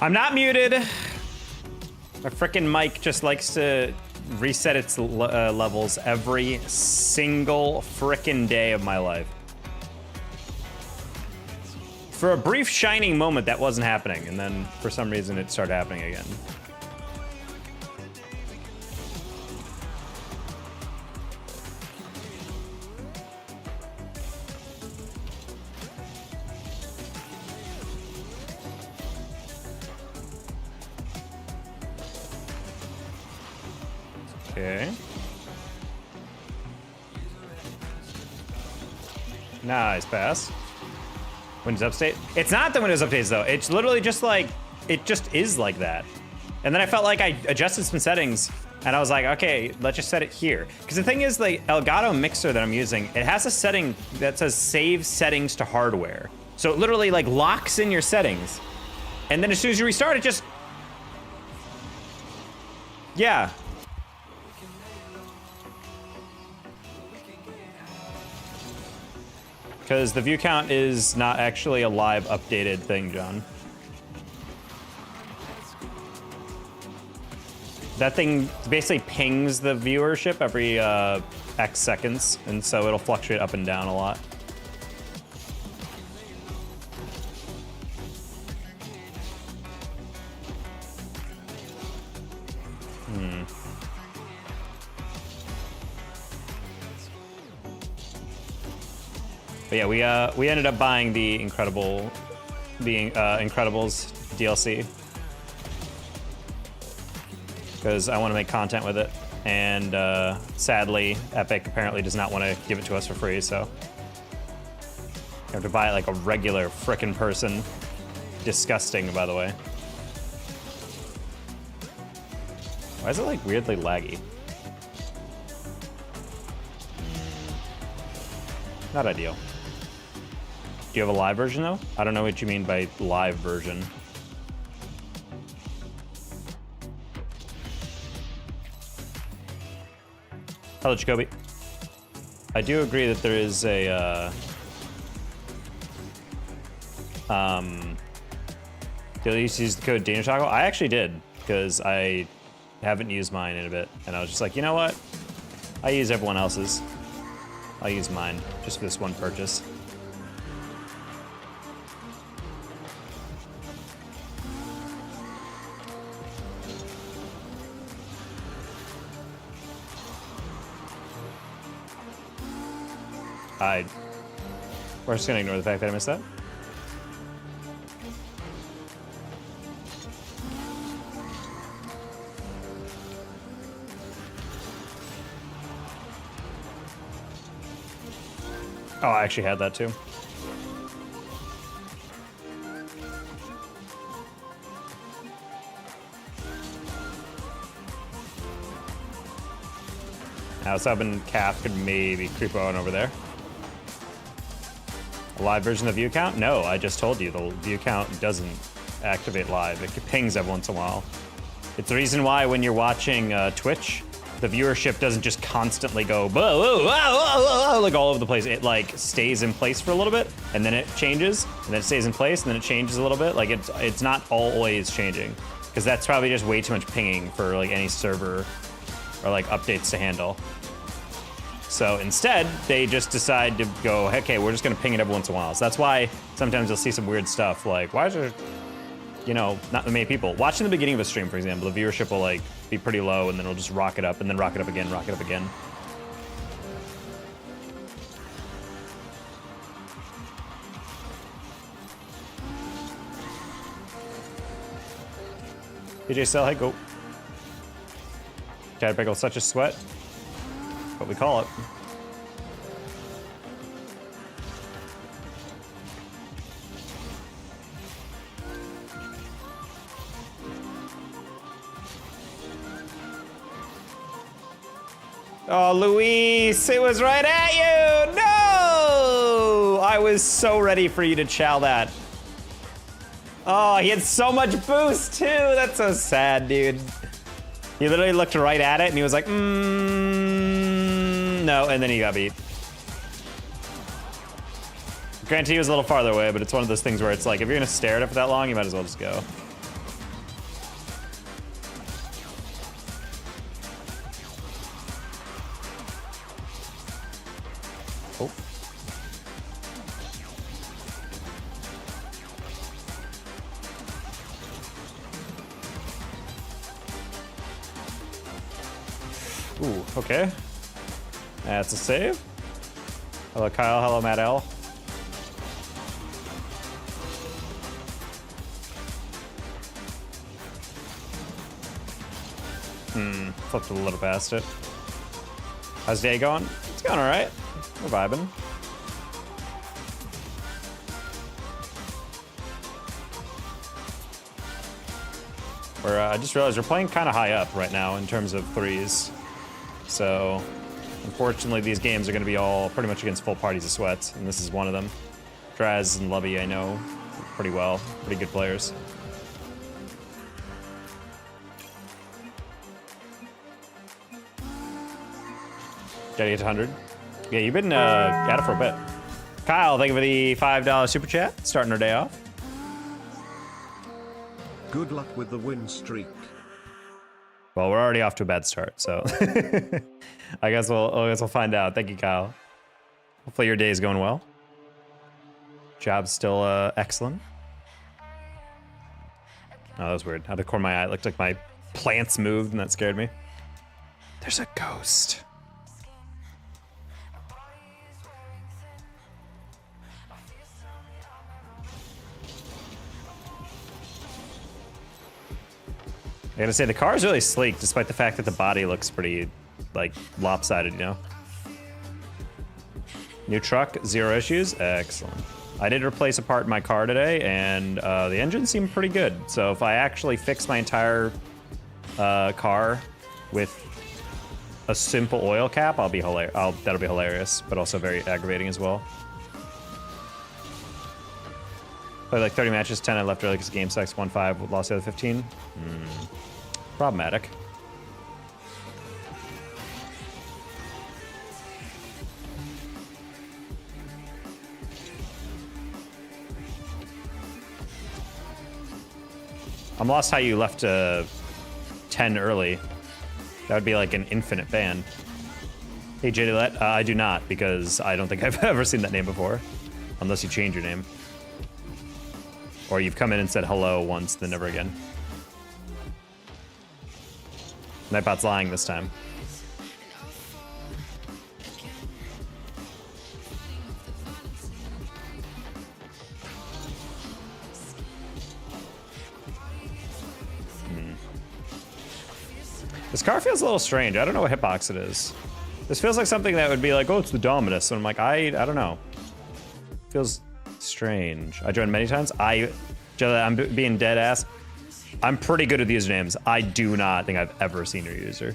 I'm not muted. My frickin' mic just likes to reset its levels every single frickin' day of my life. For a brief shining moment, that wasn't happening, and then for some reason it started happening again. Okay. Nice pass. Windows Update. It's not the Windows Updates though. It's literally just like, it just is like that. And then I felt like I adjusted some settings and I was like, okay, let's just set it here. Because the thing is, the Elgato mixer that I'm using, it has a setting that says save settings to hardware. So it literally like locks in your settings. And then as soon as you restart it, just, yeah. Because the view count is not actually a live updated thing, John. That thing basically pings the viewership every X seconds, and so it'll fluctuate up and down a lot. But yeah, we ended up buying the Incredibles DLC because I want to make content with it, and sadly, Epic apparently does not want to give it to us for free, so you have to buy it like a regular frickin' person. Disgusting, by the way. Why is it like weirdly laggy? Not ideal. Do you have a live version though? I don't know what you mean by live version. Hello, Jacoby. I do agree that there is a did you use the code Danger Toggle? I actually did, because I haven't used mine in a bit, and I was just like, you know what? I use everyone else's. I'll use mine just for this one purchase. We're just gonna ignore the fact that I missed that. Oh, I actually had that too. Now, Sub and Calf could maybe creep on over there. A live version of the view count? No, I just told you the view count doesn't activate live. It pings every once in a while. It's the reason why when you're watching Twitch, the viewership doesn't just constantly go whoa, whoa, whoa, whoa, like all over the place. It like stays in place for a little bit, and then it changes, and then it stays in place, and then it changes a little bit. Like it's not always changing, because that's probably just way too much pinging for like any server or like updates to handle. So instead, they just decide to go, okay, we're just gonna ping it every once in a while. So that's why sometimes you'll see some weird stuff like, why is there, you know, not that many people? Watching the beginning of a stream, for example, the viewership will like be pretty low, and then it'll just rocket up, and then rocket up again, rocket up again. DJ Cell, hey, go. Caterpickle, such a sweat. What we call it. Oh, Luis, it was right at you! No! I was so ready for you to chow that. Oh, he had so much boost too. That's so sad, dude. He literally looked right at it and he was like, no, and then he got beat. Granted, he was a little farther away, but it's one of those things where it's like, if you're gonna stare at it for that long, you might as well just go. Ooh, okay. That's a save. Hello, Kyle. Hello, Matt L. Flipped a little past it. How's day going? It's going all right. We're vibing. I just realized we're playing kind of high up right now in terms of threes. So, unfortunately, these games are going to be all pretty much against full parties of sweats, and this is one of them. Draz and Lovey, I know pretty well. Pretty good players. Gotta get to 100. Yeah, you've been at it for a bit. Kyle, thank you for the $5 super chat. Starting our day off. Good luck with the win streak. Well, we're already off to a bad start, so I guess we'll find out. Thank you, Kyle. Hopefully your day is going well. Job's still excellent. Oh, that was weird. Out of the corner of my eye, it looked like my plants moved, and that scared me. There's a ghost. I gotta say, the car is really sleek, despite the fact that the body looks pretty, like, lopsided, you know? New truck, 0 issues. Excellent. I did replace a part in my car today, and the engine seemed pretty good. So if I actually fix my entire car with a simple oil cap, that'll be hilarious, but also very aggravating as well. Played like 30 matches, 10 I left early because game sucks, 1-5, lost the other 15. Problematic. I'm lost how you left 10 early. That would be like an infinite ban. Hey, JDLet, I do not, because I don't think I've ever seen that name before. Unless you change your name. Or you've come in and said hello once, then never again. Nightbot's lying this time. This car feels a little strange. I don't know what hitbox it is. This feels like something that would be like, oh, it's the Dominus. And I'm like, I don't know. Feels strange. I joined many times. I'm being dead ass. I'm pretty good at the usernames. I do not think I've ever seen your user.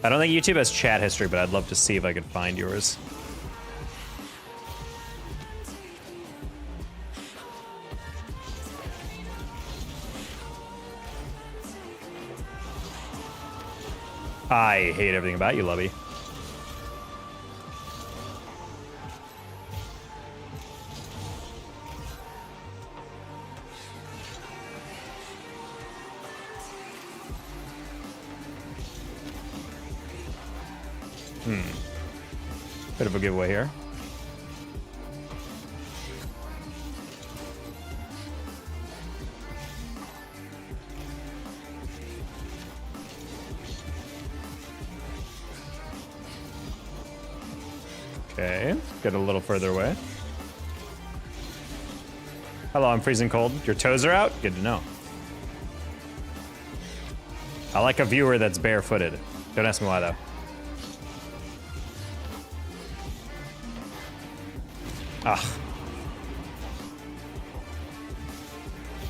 I don't think YouTube has chat history, but I'd love to see if I could find yours. I hate everything about you, Lovey. Bit of a giveaway here. Okay, get a little further away. Hello, I'm freezing cold. Your toes are out? Good to know. I like a viewer that's barefooted. Don't ask me why, though. Ugh.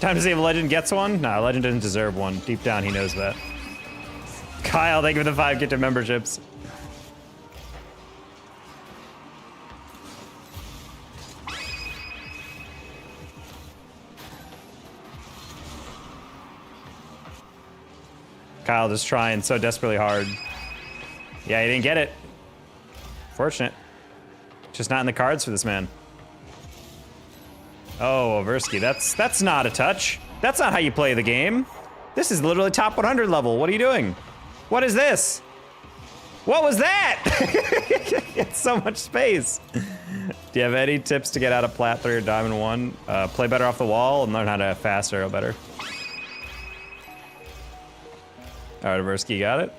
Time to see if a legend gets one? Nah, a legend didn't deserve one. Deep down, he knows that. Kyle, thank you for the 5 gifted memberships. Kyle just trying so desperately hard. Yeah, he didn't get it. Fortunate. Just not in the cards for this man. Oh, Oversky, that's not a touch. That's not how you play the game. This is literally top 100 level. What are you doing? What is this? What was that? It's so much space. Do you have any tips to get out of Plat 3 or Diamond 1? Play better off the wall and learn how to fast arrow better. All right, Aversky, got it.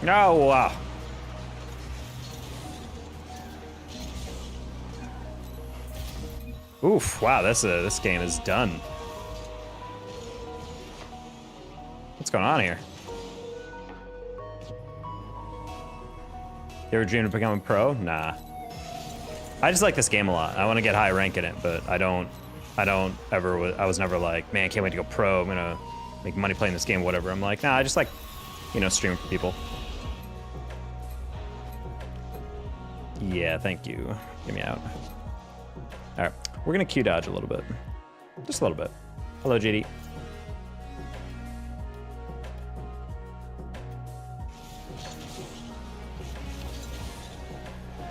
No, wow. Oof, wow, this game is done. What's going on here? You ever dreamed of becoming a pro? Nah. I just like this game a lot. I want to get high rank in it, but I was never like, man, I can't wait to go pro. I'm gonna make money playing this game, whatever. I'm like, nah, I just like, you know, streaming for people. Yeah, thank you. Get me out. All right, we're gonna Q dodge a little bit. Just a little bit. Hello, JD.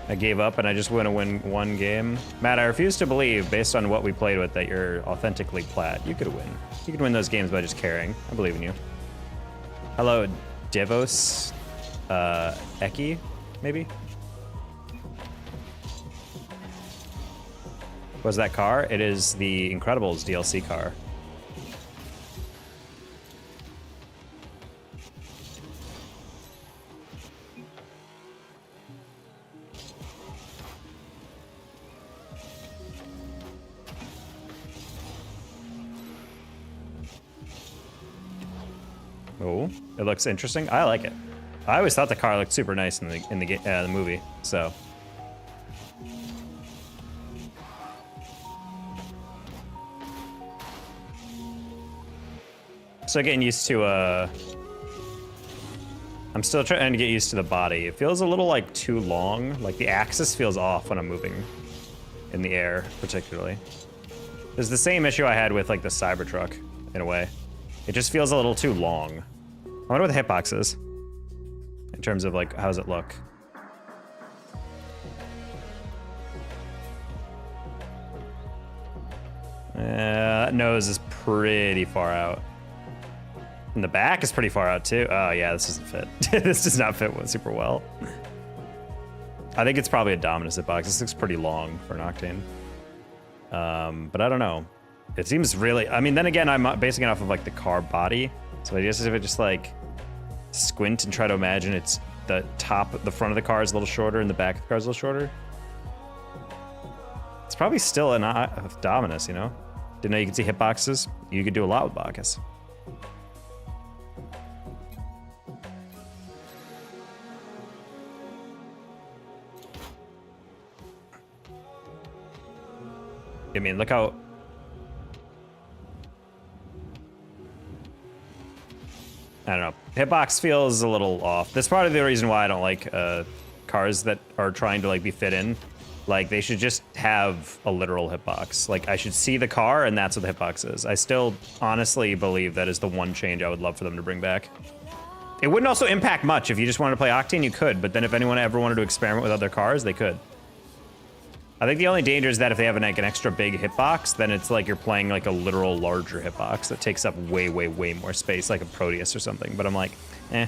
I gave up and I just want to win one game. Matt, I refuse to believe, based on what we played with, that you're authentically plat. You could win. You could win those games by just caring. I believe in you. Hello, Devos. Eki, maybe? What's that car? It is the Incredibles DLC car. Oh, it looks interesting. I like it. I always thought the car looked super nice in the movie. So. Still getting used to I'm still trying to get used to the body. It feels a little like too long. Like the axis feels off when I'm moving in the air, particularly. It's the same issue I had with like the Cybertruck in a way. It just feels a little too long. I wonder what the hitbox is in terms of like, how does it look? That nose is pretty far out. And the back is pretty far out too. Oh yeah, this doesn't fit. This does not fit super well. I think it's probably a Dominus hitbox. This looks pretty long for an Octane. But I don't know. It seems really, I mean, then again, I'm basing it off of like the car body. So I guess if I just like squint and try to imagine it's the front of the car is a little shorter and the back of the car is a little shorter. It's probably still an Dominus, you know? Didn't know you could see hitboxes. You could do a lot with Bacchus. I mean, look how... I don't know. Hitbox feels a little off. That's part of the reason why I don't like cars that are trying to like be fit in. Like they should just have a literal hitbox. Like I should see the car and that's what the hitbox is. I still honestly believe that is the one change I would love for them to bring back. It wouldn't also impact much. If you just wanted to play Octane, you could. But then if anyone ever wanted to experiment with other cars, they could. I think the only danger is that if they have like an extra big hitbox, then it's like you're playing like a literal larger hitbox that takes up way, way, way more space, like a Proteus or something. But I'm like, eh.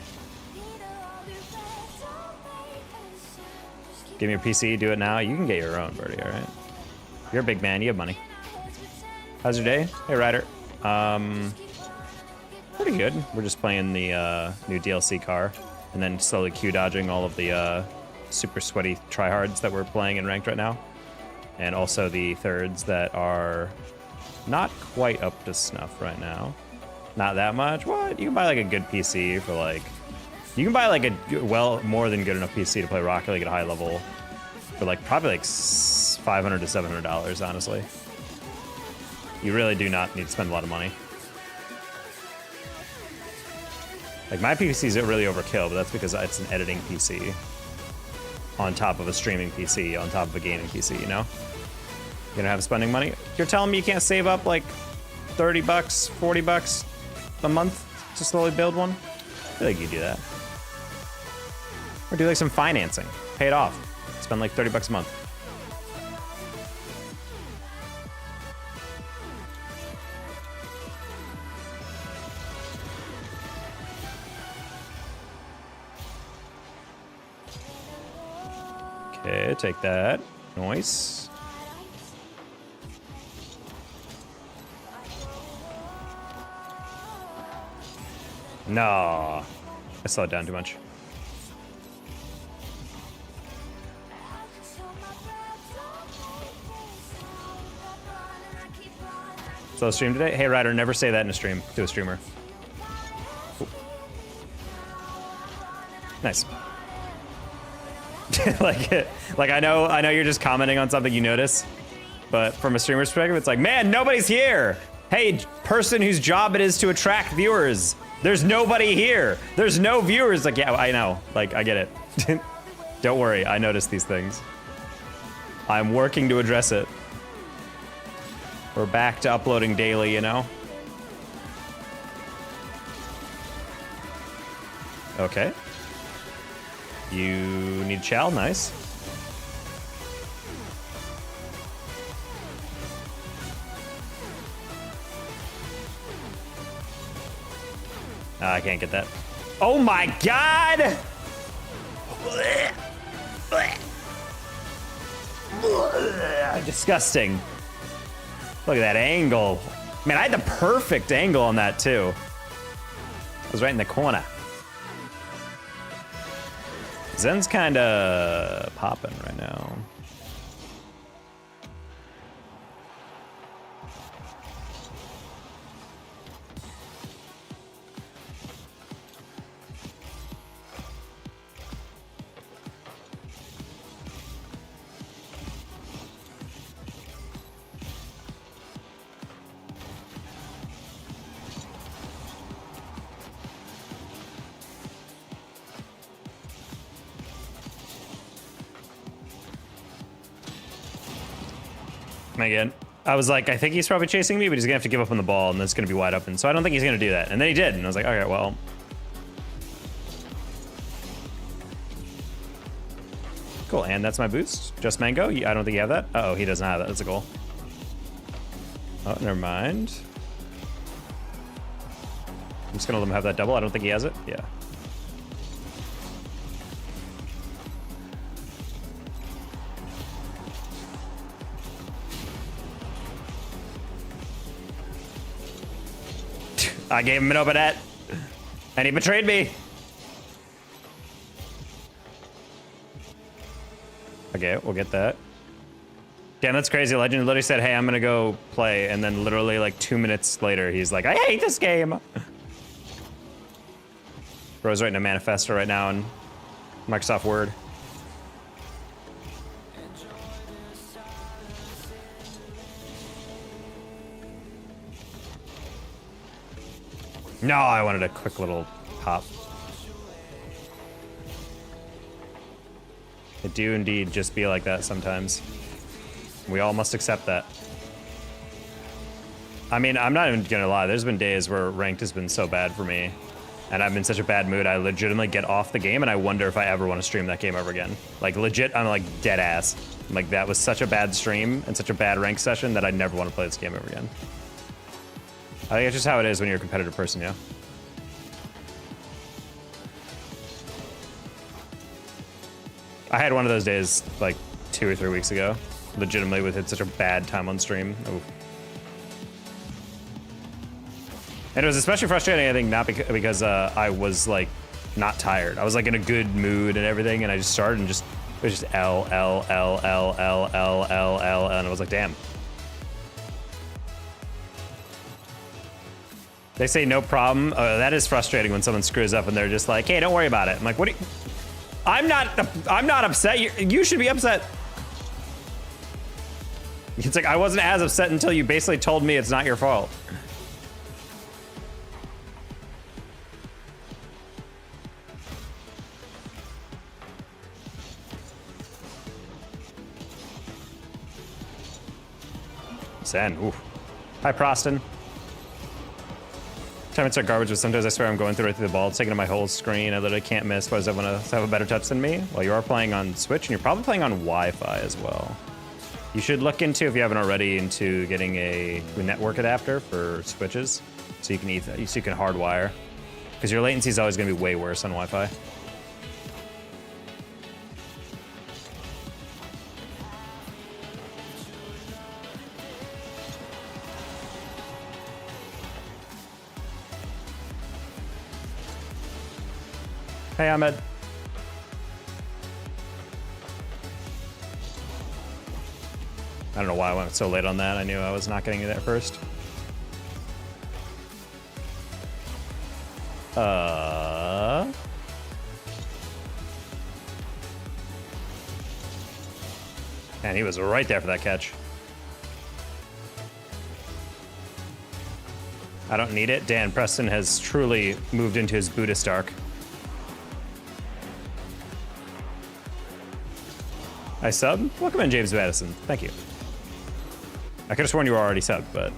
Give me your PC, do it now. You can get your own, Birdie, all right? You're a big man, you have money. How's your day? Hey, Ryder. Pretty good. We're just playing the new DLC car and then slowly Q dodging all of the super sweaty tryhards that we're playing in ranked right now. And also the thirds that are not quite up to snuff right now. Not that much. What? You can buy like a good PC for like... You can buy like a, well, more than good enough PC to play Rocket League at a high level for like probably like $500 to $700, honestly. You really do not need to spend a lot of money. Like my PC is really overkill, but that's because it's an editing PC on top of a streaming PC, on top of a gaming PC, you know? You don't have spending money? You're telling me you can't save up like 30 bucks, 40 bucks a month to slowly build one? I feel like you do that. Or do like some financing. Pay it off. Spend like 30 bucks a month. Okay, take that. Nice. No. I slowed down too much. Slow stream today? Hey, Ryder, never say that in a stream to a streamer. Ooh. Nice. like I know you're just commenting on something you notice, but from a streamer's perspective, it's like, man, nobody's here. Hey, person whose job it is to attract viewers. There's nobody here. There's no viewers. Like, yeah, I know. Like, I get it. Don't worry, I notice these things. I'm working to address it. We're back to uploading daily, you know? Okay. You need chow, nice. I can't get that. Oh my god! Disgusting. Look at that angle. Man, I had the perfect angle on that too. I was right in the corner. Zen's kind of popping right now. Again, I was like, I think he's probably chasing me, but he's gonna have to give up on the ball, and that's gonna be wide open. So I don't think he's gonna do that. And then he did, and I was like, okay, well. Cool, and that's my boost. Just mango? I don't think you have that. Uh oh, he doesn't have that. That's a goal. Oh, never mind. I'm just gonna let him have that double. I don't think he has it. Yeah. I gave him an open net, and he betrayed me. Okay, we'll get that. Damn, that's crazy. Legend literally said, hey, I'm gonna go play, and then literally like 2 minutes later, he's like, I hate this game. Bro's writing a manifesto right now in Microsoft Word. No, I wanted a quick little pop. It do indeed just be like that sometimes. We all must accept that. I mean, I'm not even gonna lie, there's been days where ranked has been so bad for me, and I'm in such a bad mood, I legitimately get off the game and I wonder if I ever want to stream that game ever again. Like legit, I'm like dead ass. I'm like, that was such a bad stream and such a bad ranked session that I never want to play this game ever again. I think it's just how it is when you're a competitive person, yeah. I had one of those days like 2 or 3 weeks ago. Legitimately with such a bad time on stream. Ooh. And it was especially frustrating, I think, not because I was like not tired. I was like in a good mood and everything, and I just started and just it was just L, and I was like, damn. They say no problem. That is frustrating when someone screws up and they're just like, hey, don't worry about it. I'm like, what do you... I'm not upset. You should be upset. It's like, I wasn't as upset until you basically told me it's not your fault. Zen, ooh. Hi, Proston. Tournaments are garbage, but sometimes I swear I'm going right through the ball, taking up my whole screen. I literally can't miss. Why does everyone have a better touch than me? Well, you are playing on Switch, and you're probably playing on Wi-Fi as well. You should look into, if you haven't already, into getting a network adapter for Switches, so you can hardwire, because your latency is always going to be way worse on Wi-Fi. Hey, Ahmed. I don't know why I went so late on that. I knew I was not getting you there first. And he was right there for that catch. I don't need it. Dan Preston has truly moved into his Buddhist arc. I sub? Welcome in, James Madison. Thank you. I could have sworn you were already subbed, but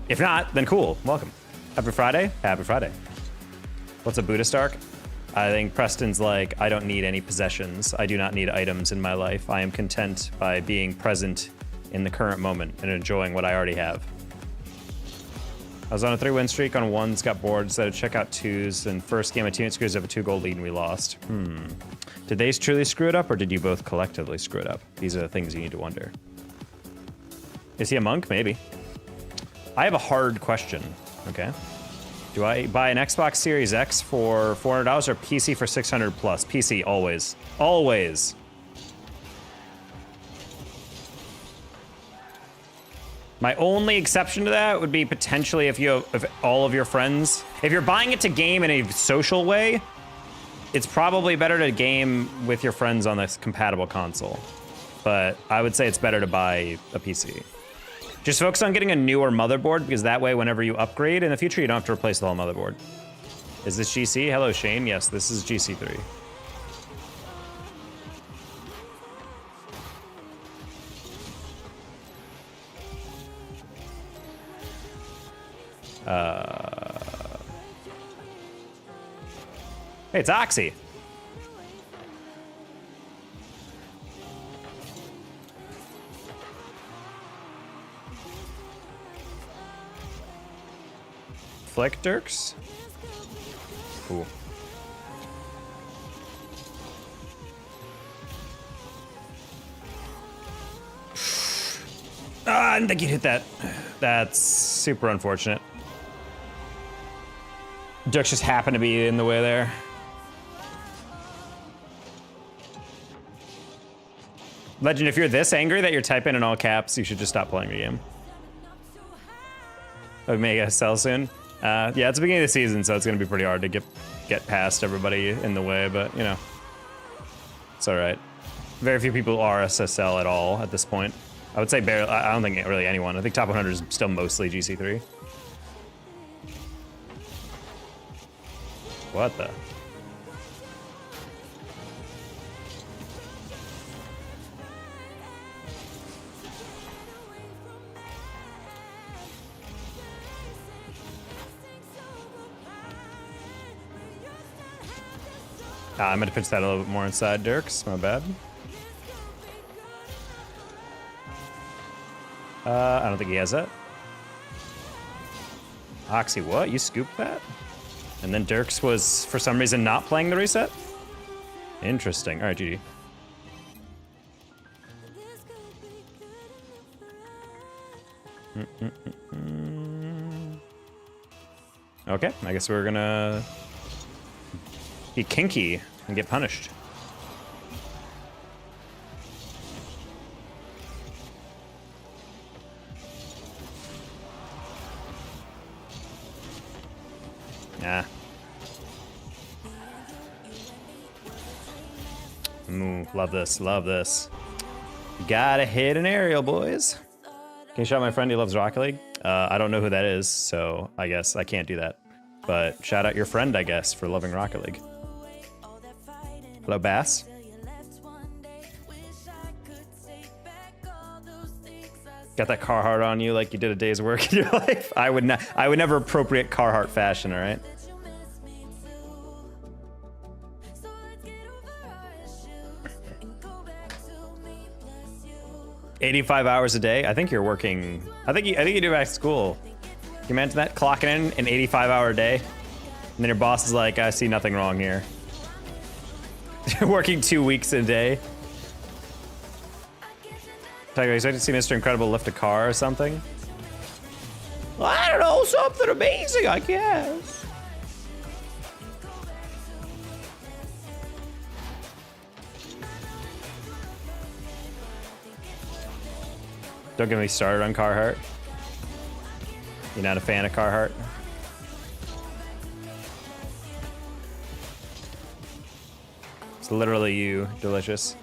if not, then cool. Welcome. Happy Friday? Happy Friday. What's a Buddhist arc? I think Preston's like, I don't need any possessions. I do not need items in my life. I am content by being present in the current moment and enjoying what I already have. I was on a 3-win streak on ones, got bored, decided to check out twos, and first game of teammate screws up a 2-goal lead and we lost. Did they truly screw it up or did you both collectively screw it up? These are the things you need to wonder. Is he a monk? Maybe. I have a hard question, okay? Do I buy an Xbox Series X for $400 or PC for 600 plus? PC, always. Always. My only exception to that would be potentially if all of your friends, if you're buying it to game in a social way, it's probably better to game with your friends on this compatible console. But I would say it's better to buy a PC. Just focus on getting a newer motherboard because that way whenever you upgrade in the future, you don't have to replace the whole motherboard. Is this GC? Hello, Shane. Yes, this is GC3. Hey, it's Oxy. Flick Dirks? Cool. Ah, I didn't think you'd hit that. That's super unfortunate. Dirks just happened to be in the way there. Legend, if you're this angry that you're typing in all caps, you should just stop playing the game. Omega sell soon. Yeah, it's the beginning of the season, so it's gonna be pretty hard to get past everybody in the way, but you know, it's all right. Very few people are SSL at all at this point. I would say barely. I don't think really anyone. I think top 100 is still mostly GC3. What the? I'm gonna pitch that a little bit more inside, Dirks. My bad. I don't think he has that. Oxy, what? You scooped that? And then Dirks was, for some reason, not playing the reset? Interesting. All right, GG. Okay, I guess we're gonna be kinky and get punished. Nah. Love this, love this. Gotta hit an aerial, boys. Can you shout out my friend who loves Rocket League? I don't know who that is, so I guess I can't do that. But shout out your friend, I guess, for loving Rocket League. Hello, Bass. Got that Carhartt on you like you did a day's work in your life? I would never appropriate Carhartt fashion, all right? $85 hours a day? I think you're working. I think you do back to school. Can you imagine that? Clocking in an 85-hour day, and then your boss is like, "I see nothing wrong here." You're working 2 weeks a day. Tiger, you expect to see Mr. Incredible lift a car or something? Well, I don't know, something amazing, I guess. Don't get me started on Carhartt. You're not a fan of Carhartt? It's literally you, delicious.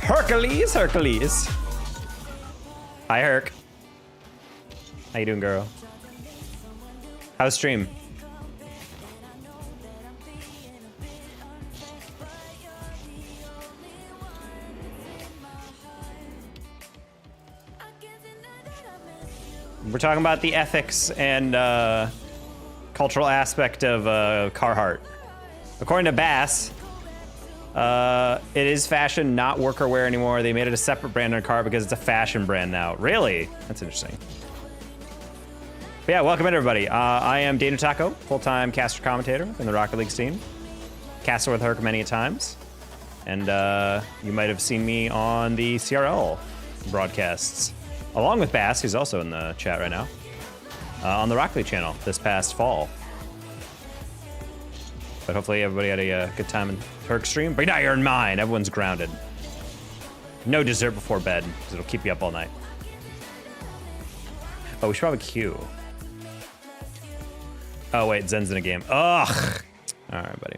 Hercules, Hercules. Hi, Herc. How you doing, girl? How's stream? We're talking about the ethics and cultural aspect of Carhartt. According to Bass, it is fashion, not worker wear anymore. They made it a separate brand on car because it's a fashion brand now. Really? That's interesting. But yeah, welcome in everybody. I am Dana Taco, full-time caster commentator in the Rocket League scene. Caster with Herc many times. And you might have seen me on the CRL broadcasts, along with Bass, who's also in the chat right now, on the Rocket League channel this past fall. But hopefully everybody had a good time in Herc stream. But now you're in mine. Everyone's grounded. No dessert before bed, because it'll keep you up all night. Oh, we should probably queue. Oh, wait, Zen's in a game. Ugh. All right, buddy.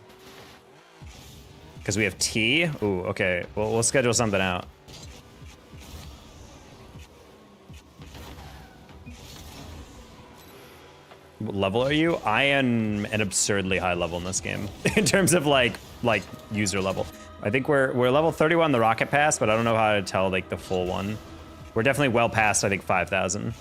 Because we have tea? Ooh, okay. Well, we'll schedule something out. What level are you? I am an absurdly high level in this game in terms of like user level. I think we're level 31 on the Rocket Pass, but I don't know how to tell like the full one. We're definitely well past, I think, 5,000.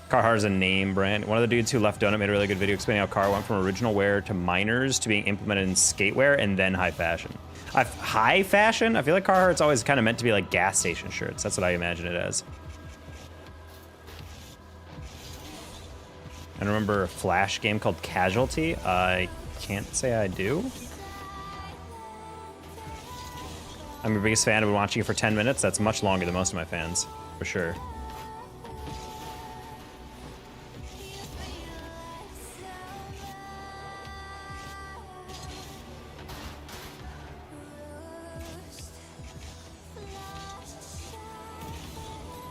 Carhartt is a name brand. One of the dudes who left Donut made a really good video explaining how Car went from original wear to minors to being implemented in skatewear and then high fashion. High fashion? I feel like Carhartt's always kind of meant to be like gas station shirts. That's what I imagine it as. I remember a Flash game called Casualty. I can't say I do. I'm your biggest fan. I've been watching it for 10 minutes. That's much longer than most of my fans, for sure.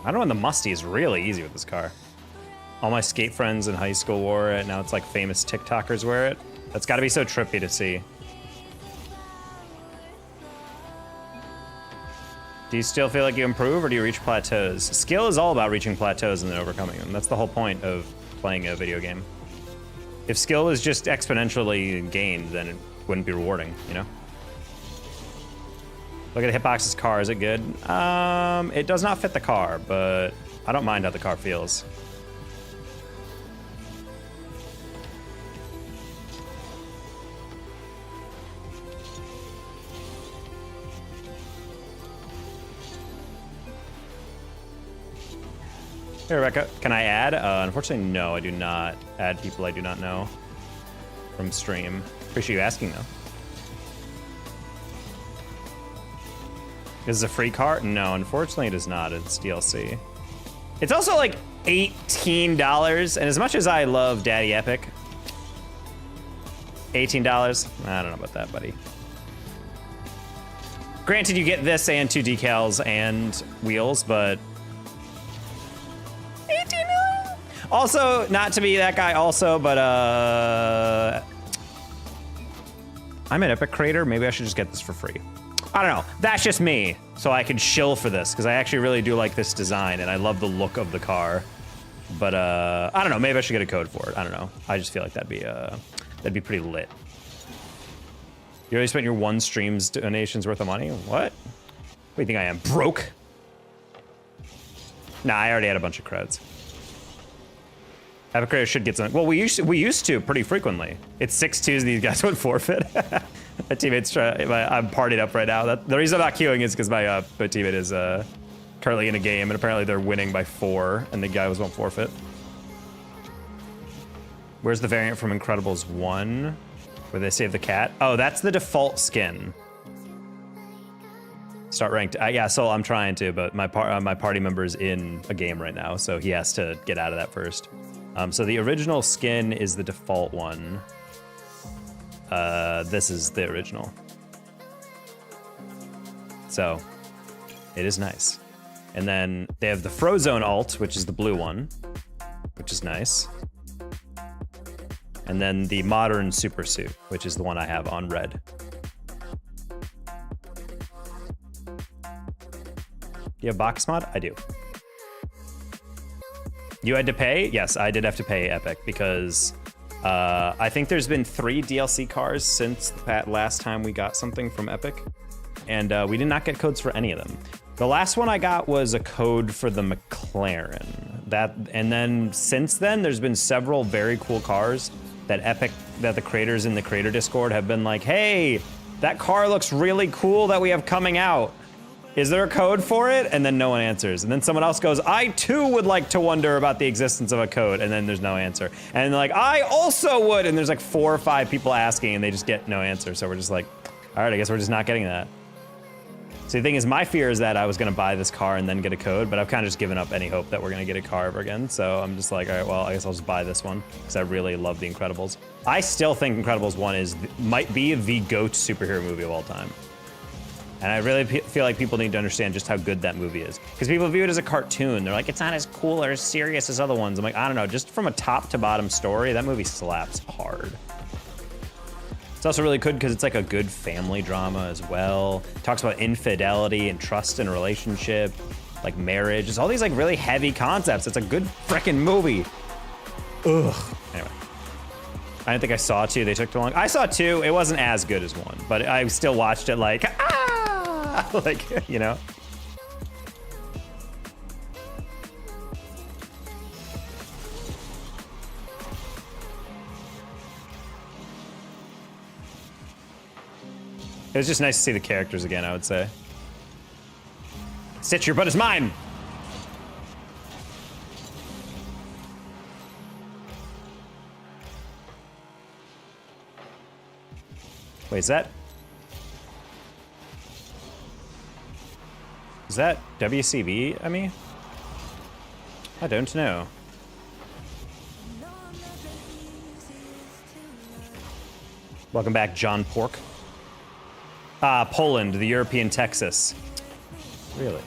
I don't know when the Musty is really easy with this car. All my skate friends in high school wore it. Now it's like famous TikTokers wear it. That's got to be so trippy to see. Do you still feel like you improve, or do you reach plateaus? Skill is all about reaching plateaus and then overcoming them. That's the whole point of playing a video game. If skill was just exponentially gained, then it wouldn't be rewarding, you know? Look at Hitbox's car. Is it good? It does not fit the car, but I don't mind how the car feels. Hey, Rebecca, can I add? Unfortunately, no, I do not add people I do not know from stream. Appreciate you asking, though. Is this a free car? No, unfortunately, it is not. It's DLC. It's also like $18, and as much as I love Daddy Epic, $18? I don't know about that, buddy. Granted, you get this and 2 decals and wheels, but... Also, not to be that guy also, but I'm an Epic creator. Maybe I should just get this for free. I don't know. That's just me. So I can shill for this because I actually really do like this design and I love the look of the car. But I don't know. Maybe I should get a code for it. I don't know. I just feel like that'd be pretty lit. You already spent your one stream's donations worth of money? What? What do you think I am, broke? Nah, I already had a bunch of creds. Epic creators should get some. Well, we used to pretty frequently. It's 6-2s. These guys would forfeit. My teammates try. I'm partied up right now. The reason I'm not queuing is because my teammate is currently in a game, and apparently they're winning by 4, and the guy won't forfeit. Where's the variant from Incredibles 1, where they save the cat? Oh, that's the default skin. Start ranked. Yeah, so I'm trying to, but my party member is in a game right now, so he has to get out of that first. So the original skin is the default one. This is the original. So it is nice. And then they have the Frozone alt, which is the blue one, which is nice. And then the modern super suit, which is the one I have on red. You have box mod? I do. You had to pay? Yes, I did have to pay Epic because I think there's been 3 DLC cars since the last time we got something from Epic. And we did not get codes for any of them. The last one I got was a code for the McLaren. And then since then, there's been several very cool cars that the creators in the creator Discord have been like, hey, that car looks really cool that we have coming out. Is there a code for it? And then no one answers. And then someone else goes, I too would like to wonder about the existence of a code. And then there's no answer. And they're like, I also would. And there's like 4 or 5 people asking and they just get no answer. So we're just like, all right, I guess we're just not getting that. So the thing is, my fear is that I was gonna buy this car and then get a code, but I've kind of just given up any hope that we're gonna get a car ever again. So I'm just like, all right, well, I guess I'll just buy this one because I really love The Incredibles. I still think Incredibles 1 might be the GOAT superhero movie of all time. And I really feel like people need to understand just how good that movie is. Because people view it as a cartoon. They're like, it's not as cool or as serious as other ones. I'm like, I don't know, just from a top to bottom story, that movie slaps hard. It's also really good because it's like a good family drama as well. It talks about infidelity and trust in a relationship, like marriage. It's all these like really heavy concepts. It's a good frickin' movie. Ugh. Anyway. I didn't think I saw 2. They took too long. I saw 2. It wasn't as good as 1, but I still watched it like, ah! Like, you know? It was just nice to see the characters again, I would say. Stitch, your butt is mine! Wait, is that WCB, I mean? I don't know. Welcome back, John Pork. Poland, the European Texas. Really?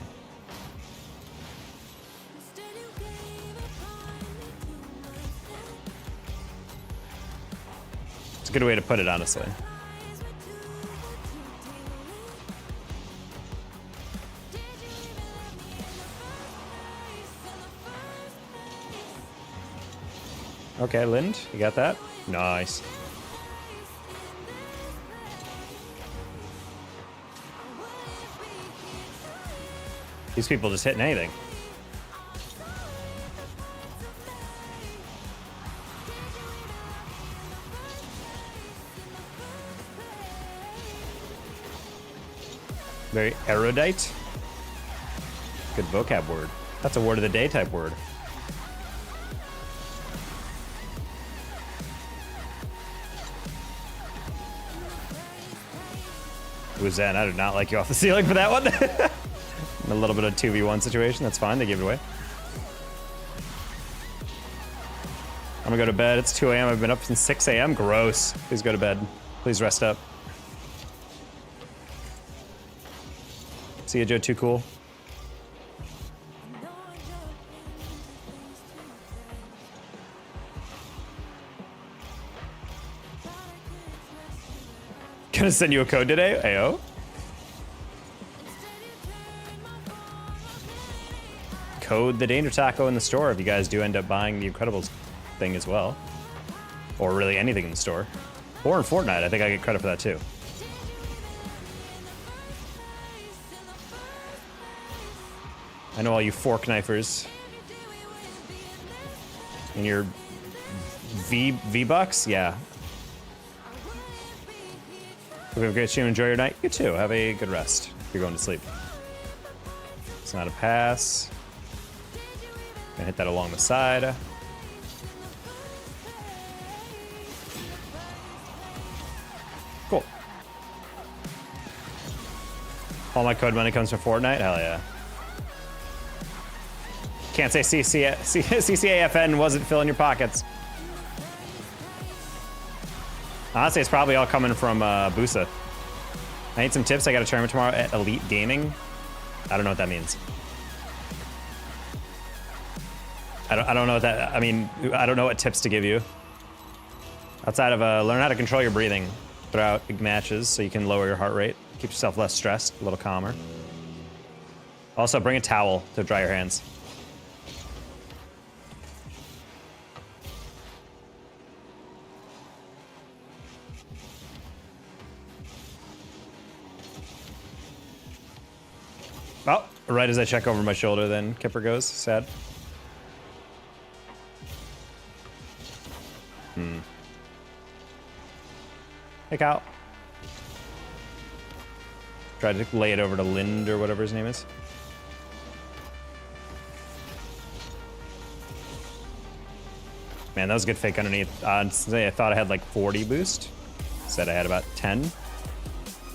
It's a good way to put it, honestly. Okay, Lind, you got that? Nice. These people just hitting anything. Very erudite. Good vocab word. That's a word of the day type word. Who's that? I did not like you off the ceiling for that one. A little bit of 2v1 situation. That's fine. They gave it away. I'm gonna go to bed. It's 2 a.m. I've been up since 6 a.m. Gross. Please go to bed. Please rest up. See you, Joe. Too cool. Gonna send you a code today, Ayo. Code the Danger Taco in the store if you guys do end up buying the Incredibles thing as well. Or really anything in the store. Or in Fortnite, I think I get credit for that too. I know all you fork knifers. And your V-Bucks? Yeah. Hope you have a great stream. Enjoy your night. You too. Have a good rest if you're going to sleep. It's not a pass. Gonna hit that along the side. Cool. All my code money comes from Fortnite? Hell yeah. Can't say CCAFN wasn't filling your pockets. Honestly, it's probably all coming from Busa. I need some tips. I got a tournament tomorrow at Elite Gaming. I don't know what that means. I don't know what that, I mean, I don't know what tips to give you. Outside of learn how to control your breathing throughout matches so you can lower your heart rate. Keep yourself less stressed, a little calmer. Also, bring a towel to dry your hands. Oh, right as I check over my shoulder, then Kipper goes. Sad. Hey, Kyle. Try to lay it over to Lind or whatever his name is. Man, that was a good fake underneath. Honestly, I thought I had like 40 boost. Said I had about 10.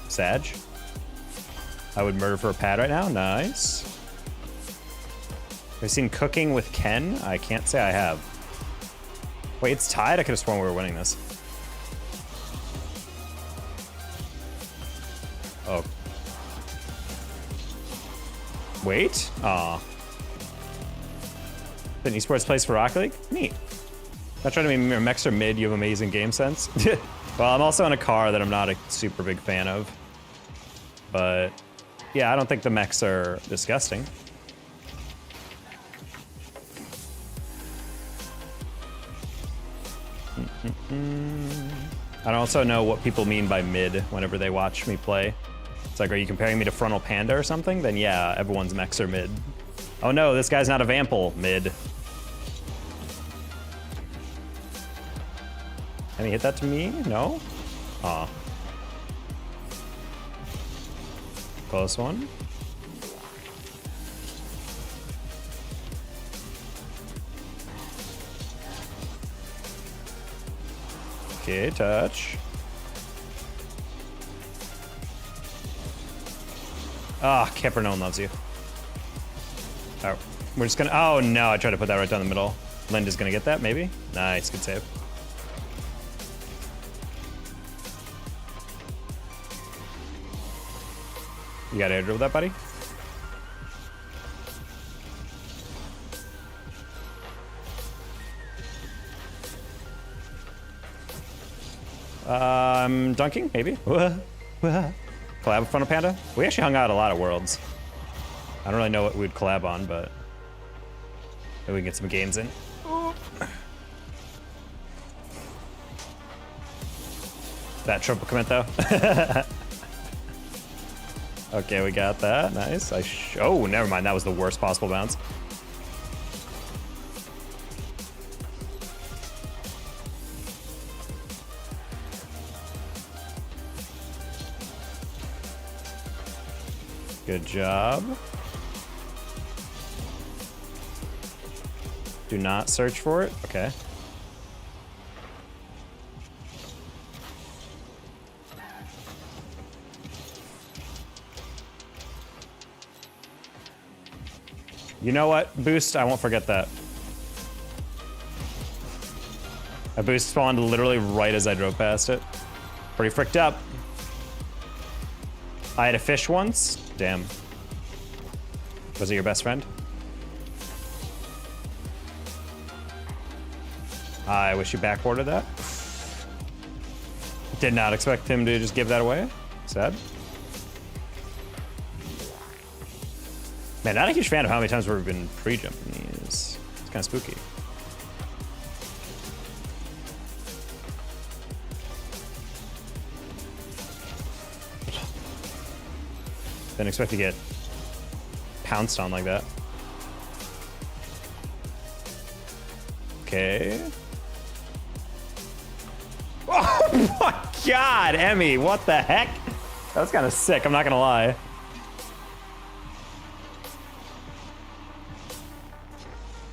Sag. I would murder for a pad right now. Nice. Have you seen Cooking with Ken? I can't say I have. Wait, it's tied? I could have sworn we were winning this. Oh. Wait. Aw. An esports place for Rocket League? Neat. Not trying to be a mechs or mid, you have amazing game sense. Well, I'm also in a car that I'm not a super big fan of. But yeah, I don't think the mechs are disgusting. I don't also know what people mean by mid whenever they watch me play. It's like, are you comparing me to Frontal Panda or something? Then yeah, everyone's mechs are mid. Oh no, this guy's not a Vampel. Mid. Can he hit that to me? No? Aw. Close one. Okay, touch. Ah, Kipper, no one loves you. Alright, we're just gonna, oh no, I tried to put that right down the middle. Linda's gonna get that, maybe? Nice, good save. You got air drill with that, buddy? Dunking, maybe? Collab with Frontal Panda? We actually hung out a lot of worlds. I don't really know what we'd collab on, but maybe we can get some games in. That triple commit though. Okay, we got that. Nice. Oh, never mind. That was the worst possible bounce. Good job. Do not search for it. Okay. You know what? Boost, I won't forget that. A boost spawned literally right as I drove past it. Pretty fricked up. I had a fish once. Damn. Was it your best friend? I wish you backboarded that. Did not expect him to just give that away. Sad. Man, not a huge fan of how many times we've been pre-jumping these. It's kind of spooky. Didn't expect to get pounced on like that. Okay. Oh my god, Emmy, what the heck? That was kind of sick, I'm not gonna lie.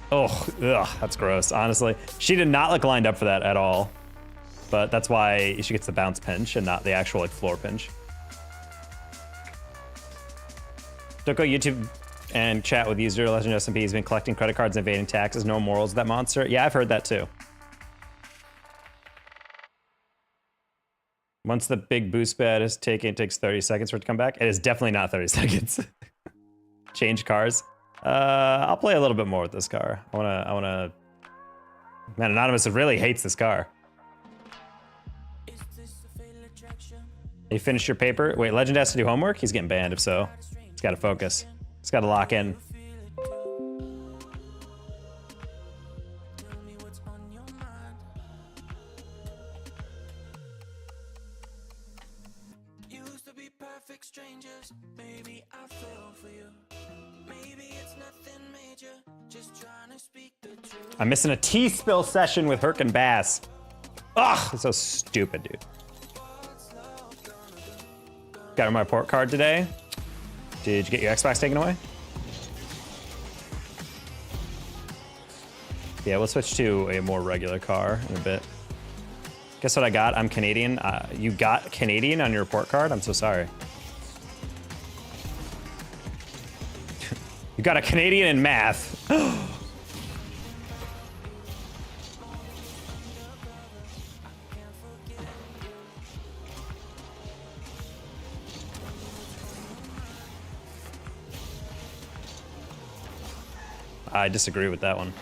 Oh, ugh, that's gross, honestly. She did not look lined up for that at all. But that's why she gets the bounce pinch and not the actual like floor pinch. Don't go YouTube and chat with user Legend SMP. He's been collecting credit cards and evading taxes. No morals, that monster. Yeah, I've heard that too. Once the big boost bed is taken, it takes 30 seconds for it to come back. It is definitely not 30 seconds. Change cars. I'll play a little bit more with this car. I wanna. Man, Anonymous really hates this car. You finished your paper? Wait, Legend has to do homework? He's getting banned if so. He's gotta focus. He's gotta lock in. Strangers, maybe I fell for you. Maybe it's nothing major, just trying to speak the truth. I'm missing a T-spill session with Herc and Bass. Ugh, that's so stupid, dude. Got my report card today. Did you get your Xbox taken away? Yeah, we'll switch to a more regular car in a bit. Guess what I got? I'm Canadian. You got Canadian on your report card? I'm so sorry. You got a Canadian in math. I disagree with that one.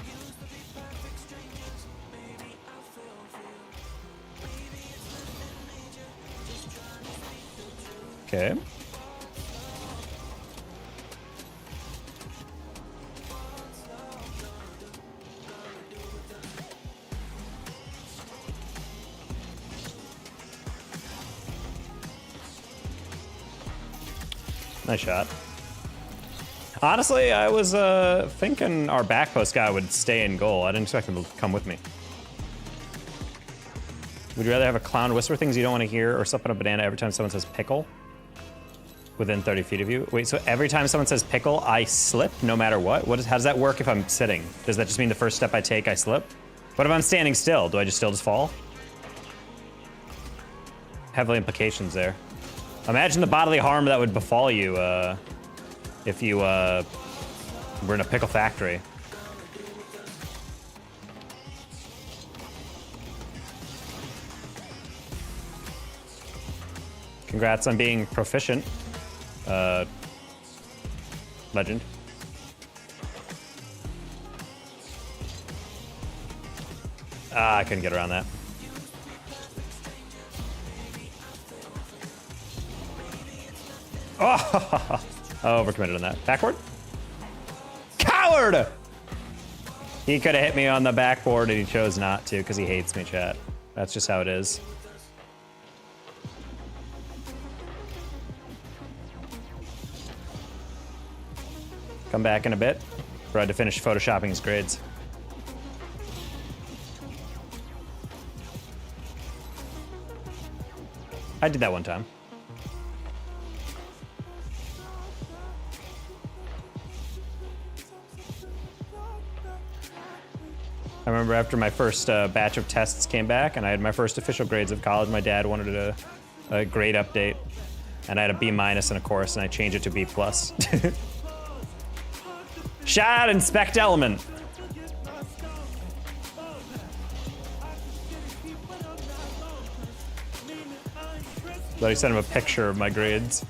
Okay. Nice shot. Honestly, I was thinking our back post guy would stay in goal. I didn't expect him to come with me. Would you rather have a clown whisper things you don't want to hear or sup on a banana every time someone says pickle? Within 30 feet of you? Wait, so every time someone says pickle, I slip no matter what? How does that work if I'm sitting? Does that just mean the first step I take, I slip? What if I'm standing still? Do I just still fall? Heavily implications there. Imagine the bodily harm that would befall you if you were in a pickle factory. Congrats on being proficient, Legend. I couldn't get around that. Oh, overcommitted on that. Backward? Coward! He could have hit me on the backboard and he chose not to because he hates me, chat. That's just how it is. Come back in a bit. Bro, I had to finish photoshopping his grades. I did that one time. I remember after my first batch of tests came back and I had my first official grades of college, my dad wanted a grade update. And I had a B- in a course and I changed it to B+. Shout out Inspect Element. But I sent him a picture of my grades.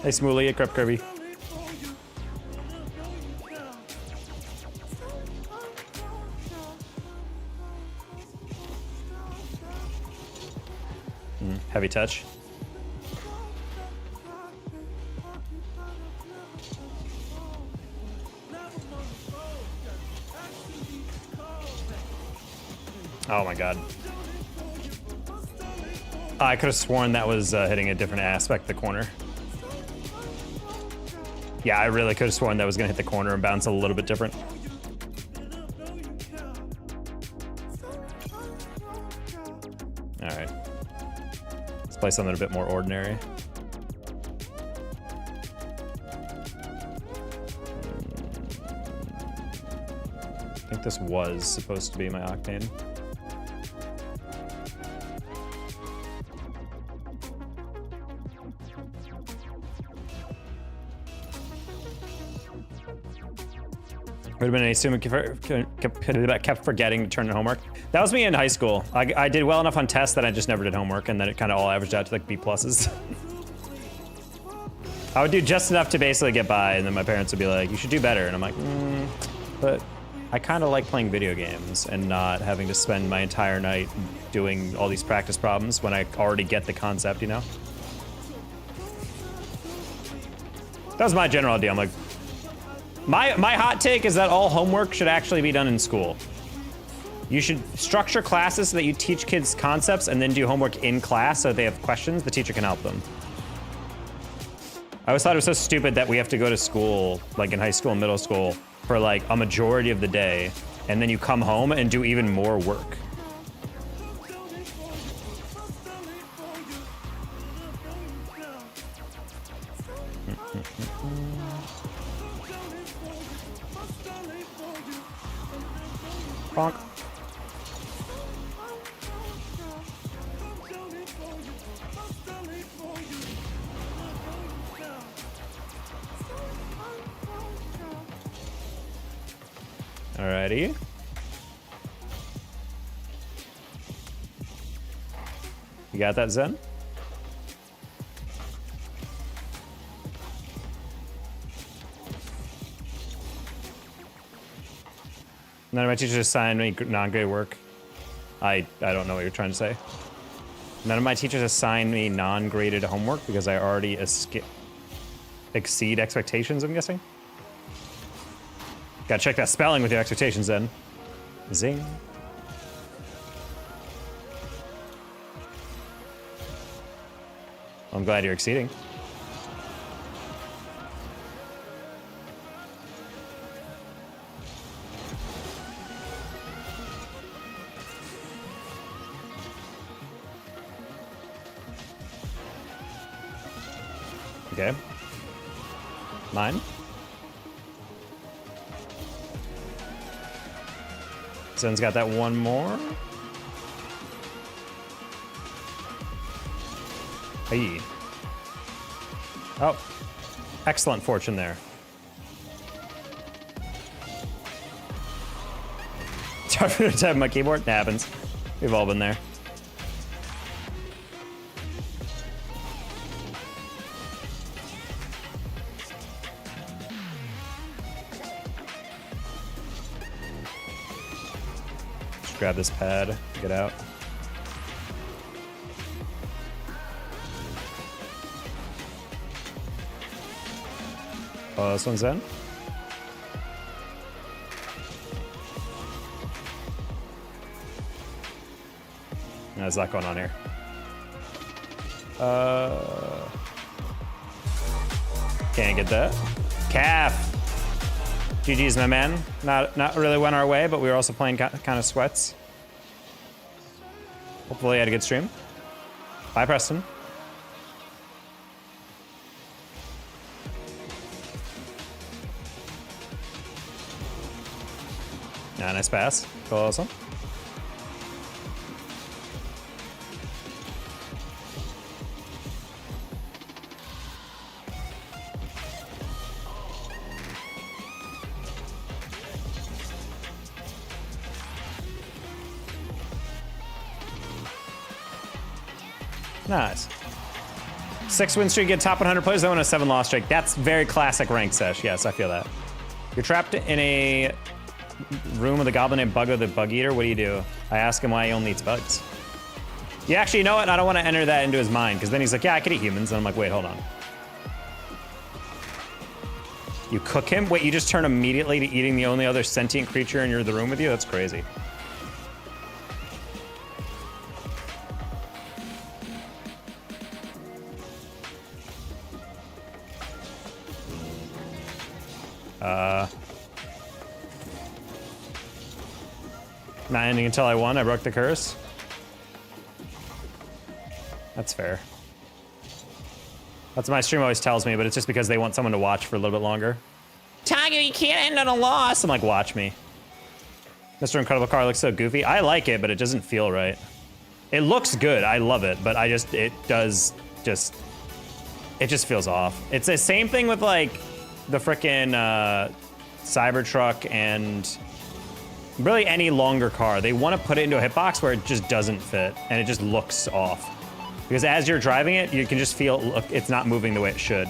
Hey Smooly, at Crep Kirby. Heavy touch. Oh my god. I could have sworn that was hitting a different aspect of the corner. Yeah, I really could have sworn that was going to hit the corner and bounce a little bit different. All right. Let's play something a bit more ordinary. I think this was supposed to be my Octane. Would have been an assume kept forgetting to turn in homework. That was me in high school. I did well enough on tests that I just never did homework, and then it kind of all averaged out to like B pluses. I would do just enough to basically get by, and then my parents would be like, you should do better. And I'm like, but I kind of like playing video games and not having to spend my entire night doing all these practice problems when I already get the concept, you know? That was my general idea. I'm like, my hot take is that all homework should actually be done in school. You should structure classes so that you teach kids concepts and then do homework in class so if they have questions, the teacher can help them. I always thought it was so stupid that we have to go to school, like in high school and middle school, for like a majority of the day, and then you come home and do even more work. Bonk. Alrighty. You got that, Zen? None of my teachers assigned me non-grade work. I don't know what you're trying to say. None of my teachers assigned me non-graded homework because I already exceed expectations, I'm guessing. Gotta check that spelling with your expectations then. Zing. I'm glad you're exceeding. Okay. 9. Zen's got that one more. Hey. Oh. Excellent fortune there. It's hard for me to type my keyboard. It happens. We've all been there. Grab this pad, get out. Oh, this one's in. No, there's a lot going on here. Can't get that. Calf. GG's, my man. Not really went our way, but we were also playing kind of sweats. Hopefully you had a good stream. Bye, Preston. Yeah, nice pass. Awesome. Nice. 6 win streak, get top 100 players, then win a 7 loss streak. That's very classic rank sesh. Yes, I feel that. You're trapped in a room with a goblin named Buggo the Bug Eater. What do you do? I ask him why he only eats bugs. Yeah, actually, you know what? I don't want to enter that into his mind, because then he's like, yeah, I could eat humans. And I'm like, wait, hold on. You cook him? Wait, you just turn immediately to eating the only other sentient creature in the room with you? That's crazy. Not ending until I won. I broke the curse. That's fair. That's what my stream always tells me, but it's just because they want someone to watch for a little bit longer. Tiger, you can't end on a loss. I'm like, watch me. Mr. Incredible car looks so goofy. I like it, but it doesn't feel right. It looks good. I love it, but it just feels off. It's the same thing with like the frickin' Cybertruck and really any longer car, they want to put it into a hitbox where it just doesn't fit and it just looks off. Because as you're driving it, you can just feel it's not moving the way it should.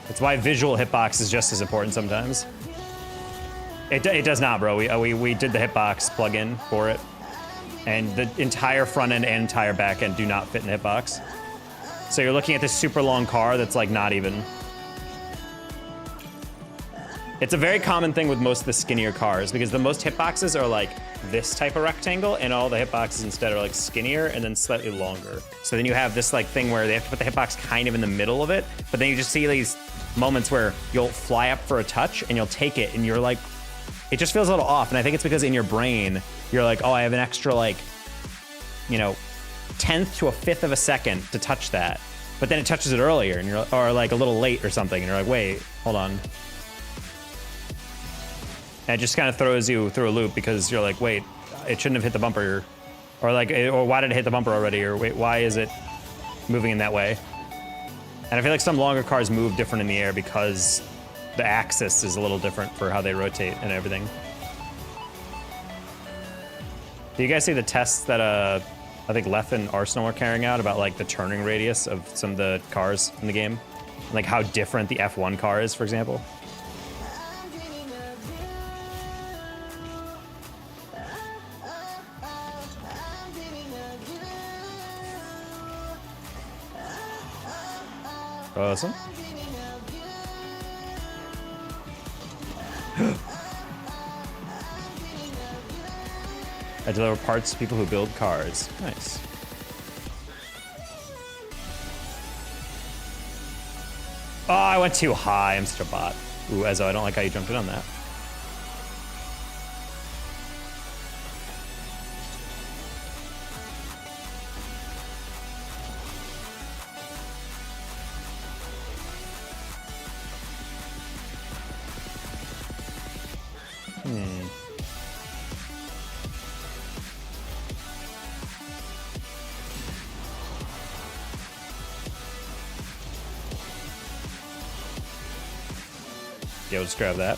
That's why visual hitbox is just as important sometimes. It does not, bro. We did the hitbox plugin for it, and the entire front end and entire back end do not fit in the hitbox. So you're looking at this super long car that's like not even. It's a very common thing with most of the skinnier cars because the most hitboxes are like this type of rectangle, and all the hitboxes instead are like skinnier and then slightly longer. So then you have this like thing where they have to put the hitbox kind of in the middle of it, but then you just see these moments where you'll fly up for a touch and you'll take it and you're like, it just feels a little off. And I think it's because in your brain, you're like, oh, I have an extra like, you know, 10th to a 5th of a second to touch that. But then it touches it earlier and you're, or like a little late or something. And you're like, wait, hold on. And it just kind of throws you through a loop because you're like, wait, it shouldn't have hit the bumper. Or like, or why did it hit the bumper already? Or wait, why is it moving in that way? And I feel like some longer cars move different in the air because the axis is a little different for how they rotate and everything. Do you guys see the tests that I think Leth and Arsenal are carrying out about like the turning radius of some of the cars in the game? Like how different the F1 car is, for example? Awesome. I deliver parts to people who build cars. Nice. Oh, I went too high. I'm such a bot. Ooh, Ezo, I don't like how you jumped in on that. Yeah, we'll just grab that.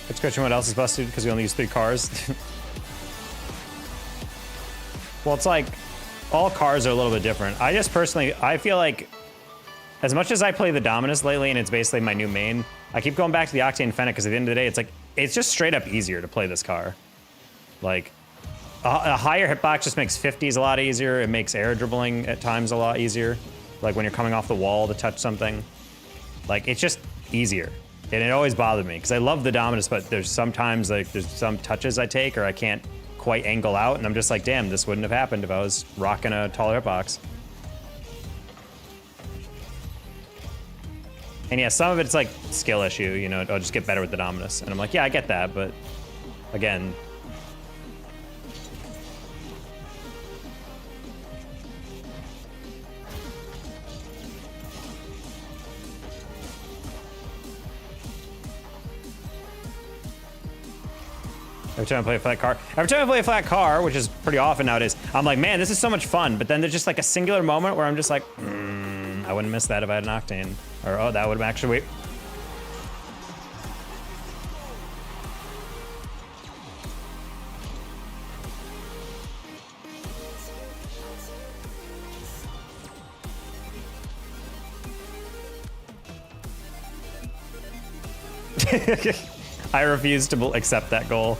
Next question, what else is busted? Because we only use 3 cars. Well, it's like, all cars are a little bit different. I just personally, I feel like, as much as I play the Dominus lately, and it's basically my new main, I keep going back to the Octane Fennec, because at the end of the day, it's like, it's just straight up easier to play this car. Like, a higher hitbox just makes 50s a lot easier. It makes air dribbling at times a lot easier. Like when you're coming off the wall to touch something. Like, it's just easier. And it always bothered me, because I love the Dominus, but there's sometimes, like, there's some touches I take, or I can't quite angle out, and I'm just like, damn, this wouldn't have happened if I was rocking a taller hitbox. And yeah, some of it's like skill issue, you know, I'll just get better with the Dominus. And I'm like, yeah, I get that, but again, every time I play a flat car, which is pretty often nowadays, I'm like, man, this is so much fun. But then there's just like a singular moment where I'm just like, I wouldn't miss that if I had an Octane. Or, oh, that would have actually, wait. I refuse to accept that goal.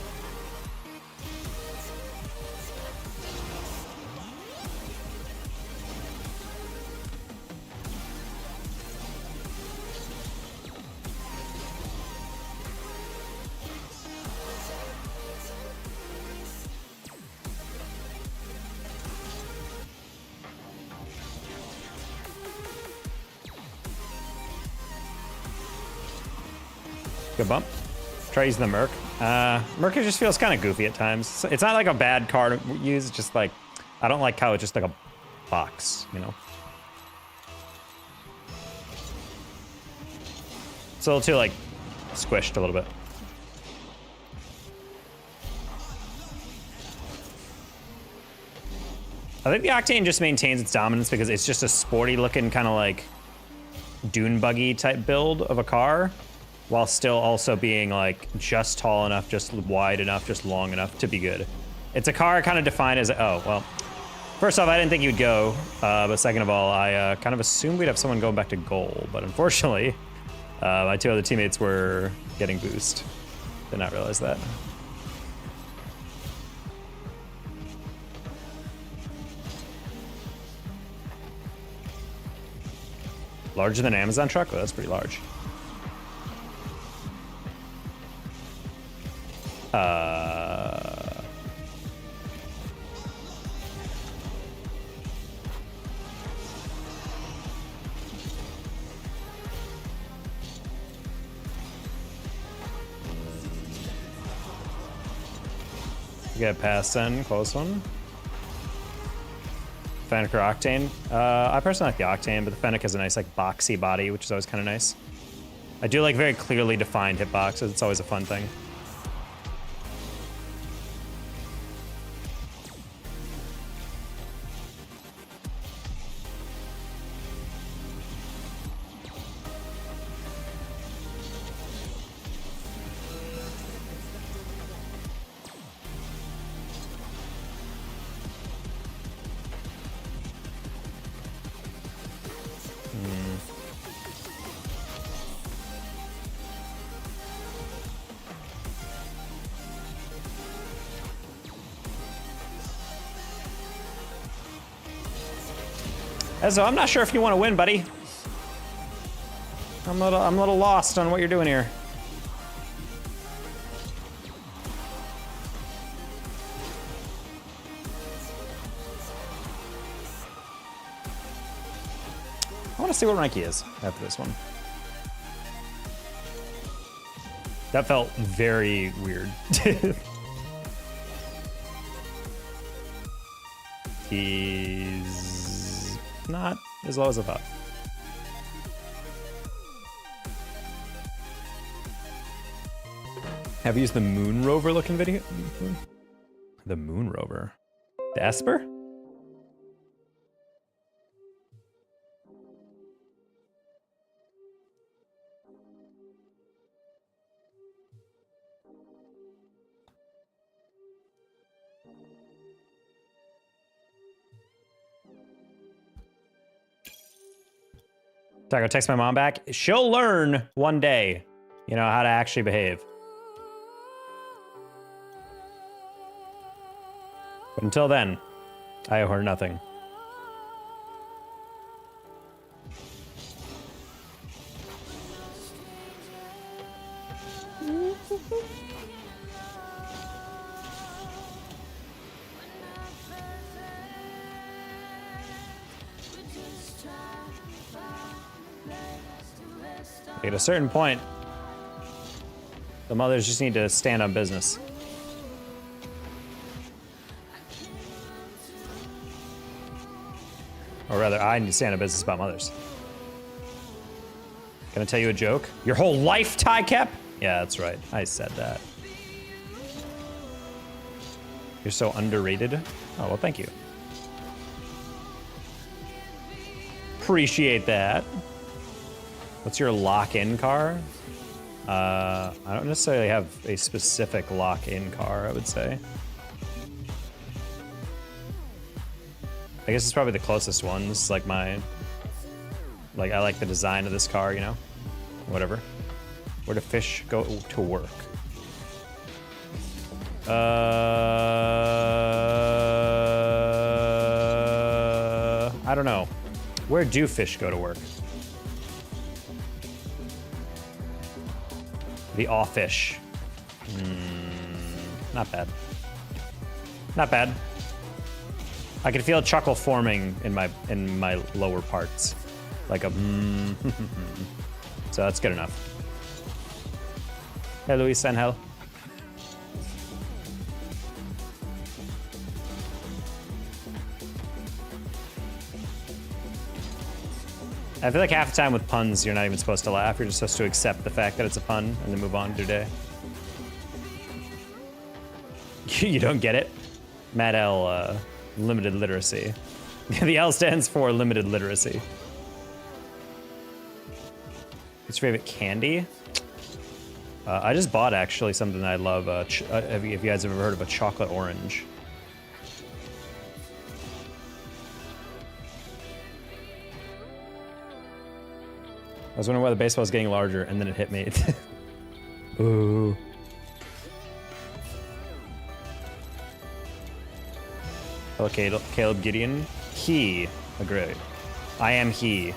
Good bump. Try using the Merc. Merc just feels kind of goofy at times. It's not like a bad car to use, it's just like, I don't like how it's just like a box, you know? It's a little too, like, squished a little bit. I think the Octane just maintains its dominance because it's just a sporty looking kind of like dune buggy type build of a car. while still also being like just tall enough, just wide enough, just long enough to be good. It's a car kind of defined as, oh, well, first off, I didn't think you'd go, but second of all, I kind of assumed we'd have someone going back to goal, but unfortunately, my two other teammates were getting boost. Did not realize that. Larger than an Amazon truck? Oh, that's pretty large. Get past then, close one. Fennec or Octane? I personally like the Octane, but the Fennec has a nice like boxy body, which is always kind of nice. I do like very clearly defined hitboxes. It's always a fun thing. So I'm not sure if you want to win, buddy. I'm a little lost on what you're doing here. I want to see what rank he is after this one. That felt very weird. He's not as low as I thought. Have you used the Moon Rover looking video? The Moon Rover? The Esper? Sorry, go text my mom back. She'll learn one day, you know, how to actually behave. But until then, I owe her nothing. At a certain point, the mothers just need to stand on business. Or rather, I need to stand on business about mothers. Can I tell you a joke? Your whole life, Ty Kep? Yeah, that's right. I said that. You're so underrated. Oh, well, thank you. Appreciate that. What's your lock-in car? I don't necessarily have a specific lock-in car, I would say. I guess it's probably the closest one. This is like my... Like, I like the design of this car, you know? Whatever. Where do fish go to work? I don't know. Where do fish go to work? The offish. Not bad. Not bad. I can feel a chuckle forming in my lower parts. Like a So that's good enough. Hey, Luis Angel. I feel like half the time with puns, you're not even supposed to laugh. You're just supposed to accept the fact that it's a pun and then move on with your day. You don't get it? Matt L, limited literacy. The L stands for limited literacy. What's your favorite candy? I just bought actually something that I love. If you guys have ever heard of a chocolate orange. I was wondering why the baseball was getting larger, and then it hit me. Ooh. Hello, Caleb Gideon. He. Agree. I am he.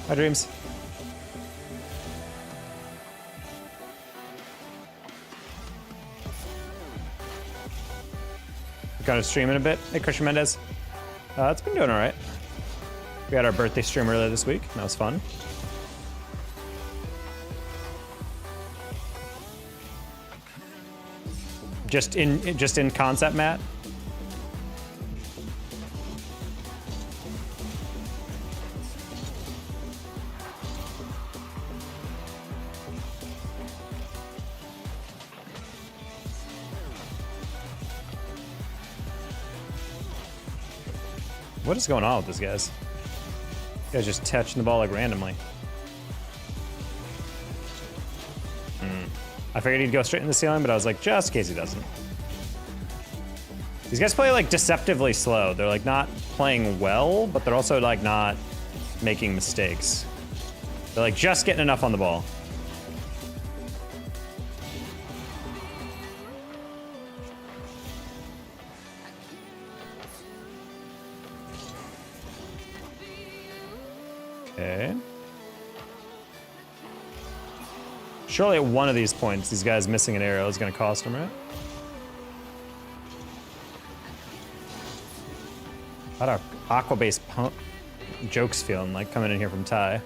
My dreams. We're gonna stream in a bit. Hey, Christian Mendez. It's been doing all right. We had our birthday stream earlier this week. That was fun. Just in concept, Matt. What is going on with this, guys? You guys just touching the ball like randomly. I figured he'd go straight in the ceiling, but I was like, just in case he doesn't. These guys play like deceptively slow. They're like not playing well, but they're also like not making mistakes. They're like just getting enough on the ball. Okay. Surely at one of these points, these guys missing an arrow is going to cost them, right? How do aqua-based jokes feeling like coming in here from Ty?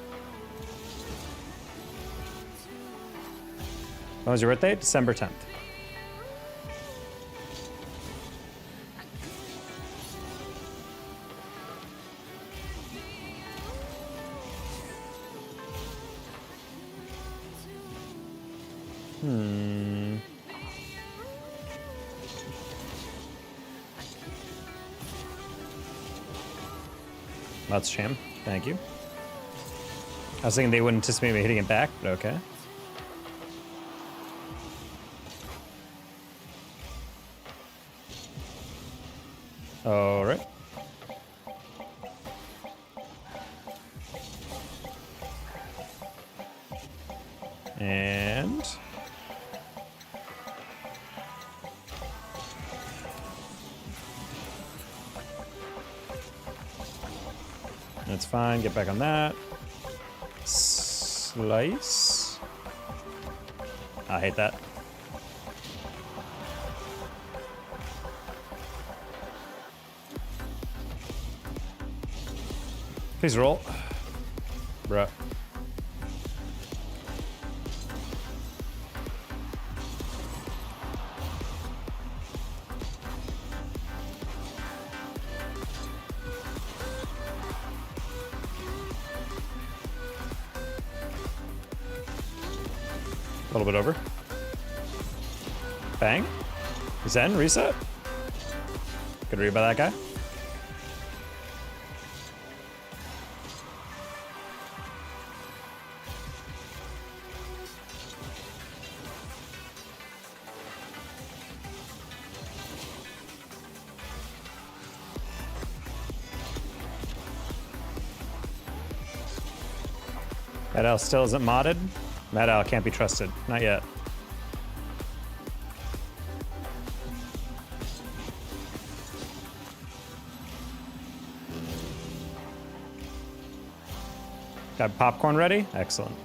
When was your birthday? December 10th. That's a shame. Thank you. I was thinking they wouldn't anticipate me hitting it back, but okay. All right. And that's fine. Get back on that. Slice. I hate that. Please roll. Bruh. A little bit over. Bang. Zen, reset. Good read by that guy. That L still isn't modded. That L can't be trusted. Not yet. Got popcorn ready? Excellent.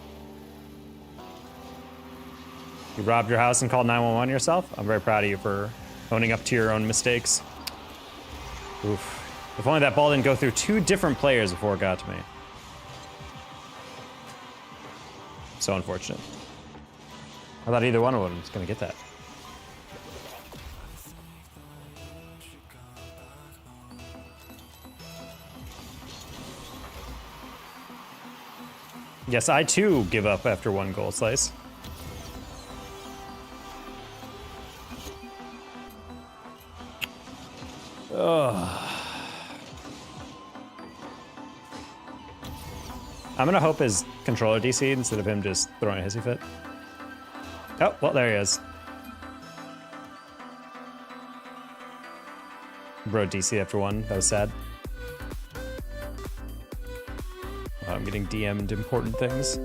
You robbed your house and called 911 yourself? I'm very proud of you for owning up to your own mistakes. Oof. If only that ball didn't go through two different players before it got to me. So unfortunate. I thought either one of them was gonna get that. Yes, I too give up after one goal slice. I'm gonna hope his controller DC'd instead of him just throwing a hissy fit. Oh, well, there he is. Bro DC after one. That was sad. Oh, I'm getting DM'd important things.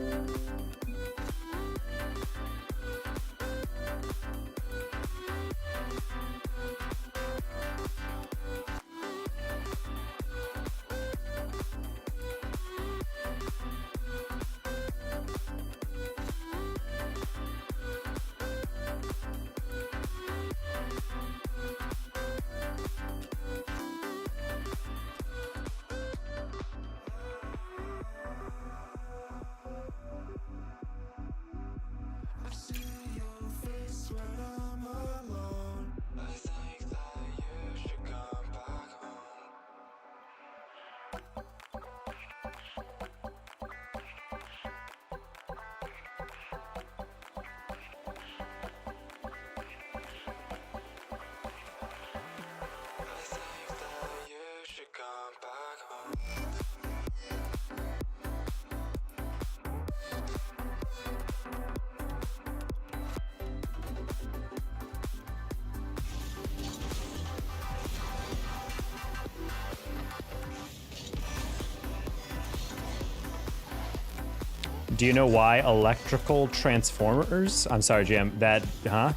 Do you know why electrical transformers? I'm sorry, Jam. That, huh?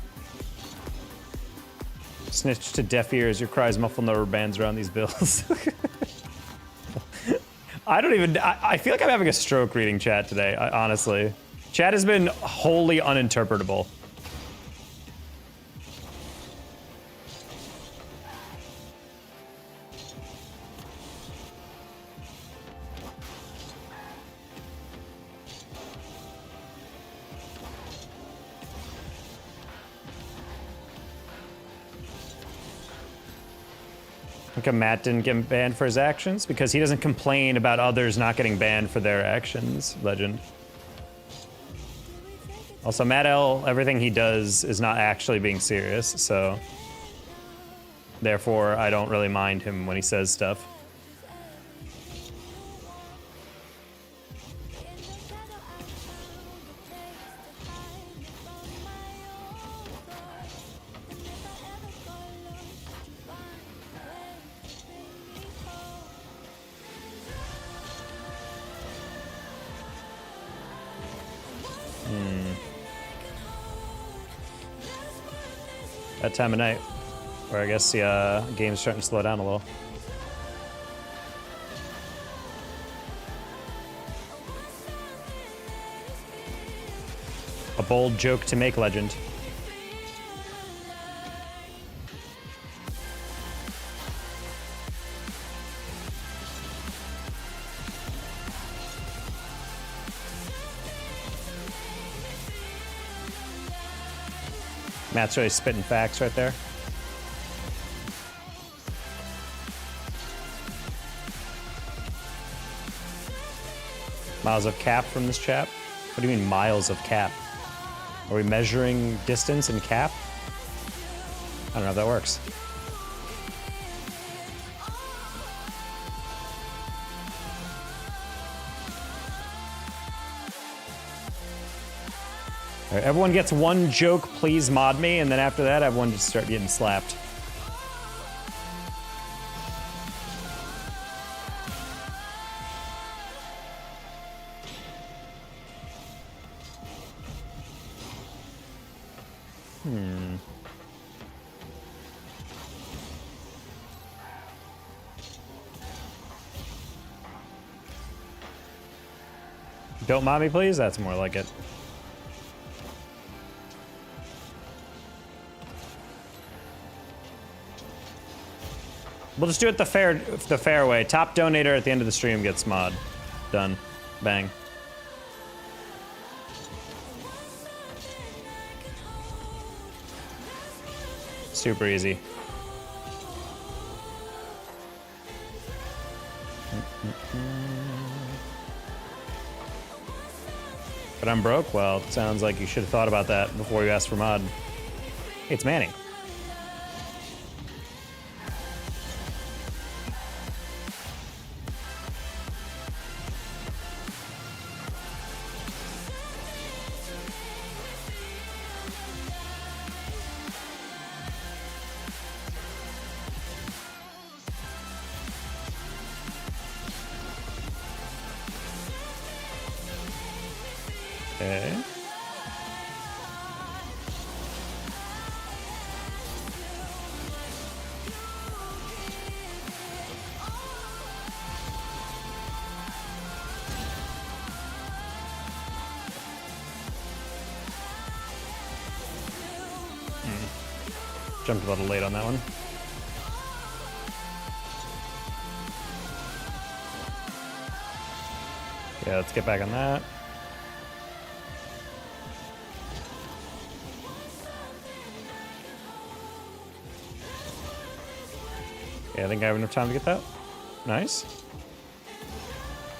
Snitch to deaf ears. Your cries muffle no rubber bands around these bills. I don't even. I feel like I'm having a stroke reading chat today. Honestly, chat has been wholly uninterpretable. Like Matt didn't get banned for his actions because he doesn't complain about others not getting banned for their actions. Legend. Also, Matt L, everything he does is not actually being serious, so therefore I don't really mind him when he says stuff. That time of night, where I guess the game's starting to slow down a little. A bold joke to make, Legend. Matt's really spitting facts right there. Miles of cap from this chap? What do you mean miles of cap? Are we measuring distance in cap? I don't know if that works. All right, everyone gets one joke, please mod me, and then after that, everyone just start getting slapped. Don't mod me, please? That's more like it. We'll just do it the fair way. Top donator at the end of the stream gets mod. Done. Bang. Super easy. But I'm broke? Well, it sounds like you should have thought about that before you asked for mod. Hey, it's Manny. Okay. Jumped a little late on that one. Yeah, let's get back on that. Yeah, I think I have enough time to get that. Nice.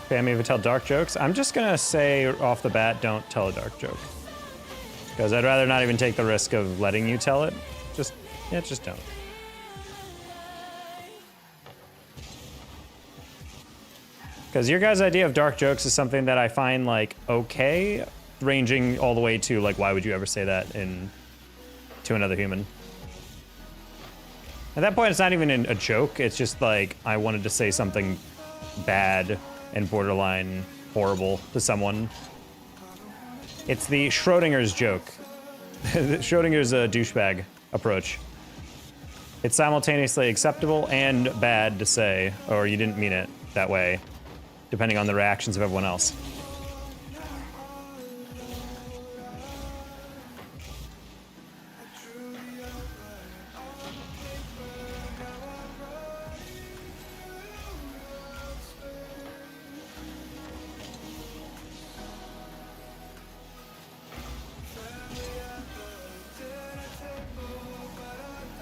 Okay, I'm able to tell dark jokes. I'm just gonna say off the bat, don't tell a dark joke. Because I'd rather not even take the risk of letting you tell it. Just don't. Because your guys' idea of dark jokes is something that I find, like, okay, ranging all the way to, like, why would you ever say that to another human? At that point, it's not even a joke. It's just, like, I wanted to say something bad and borderline horrible to someone. It's the Schrodinger's joke. Schrodinger's douchebag approach. It's simultaneously acceptable and bad to say, or you didn't mean it that way, depending on the reactions of everyone else.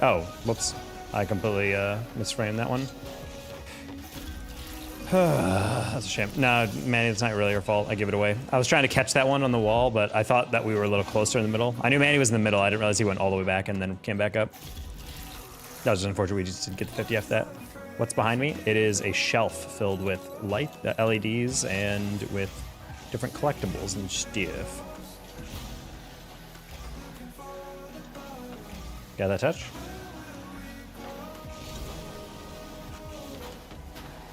Oh, whoops. I completely misframed that one. That's a shame. No, Manny, it's not really your fault. I give it away. I was trying to catch that one on the wall, but I thought that we were a little closer in the middle. I knew Manny was in the middle. I didn't realize he went all the way back and then came back up. That was just unfortunate. We just didn't get the 50F that. What's behind me? It is a shelf filled with light, LEDs, and with different collectibles and stuff. Got that touch?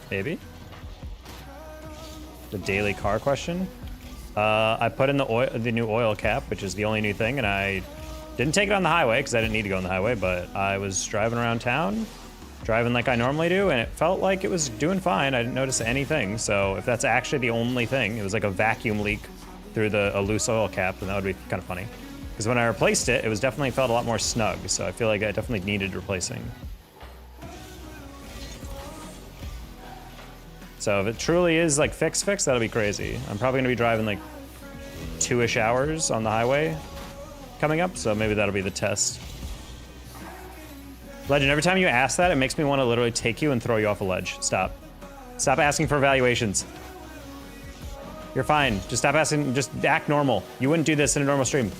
Maybe. The daily car question. I put in the new oil cap, which is the only new thing, and I didn't take it on the highway because I didn't need to go on the highway, but I was driving around town, driving like I normally do, and it felt like it was doing fine. I didn't notice anything, so if that's actually the only thing, it was like a vacuum leak through a loose oil cap, then that would be kind of funny. Because when I replaced it, it was definitely felt a lot more snug, so I feel like I definitely needed replacing. So if it truly is like fix, that'll be crazy. I'm probably gonna be driving like 2-ish hours on the highway coming up, so maybe that'll be the test. Legend, every time you ask that, it makes me want to literally take you and throw you off a ledge. Stop. Stop asking for evaluations. You're fine. Just stop asking, just act normal. You wouldn't do this in a normal stream.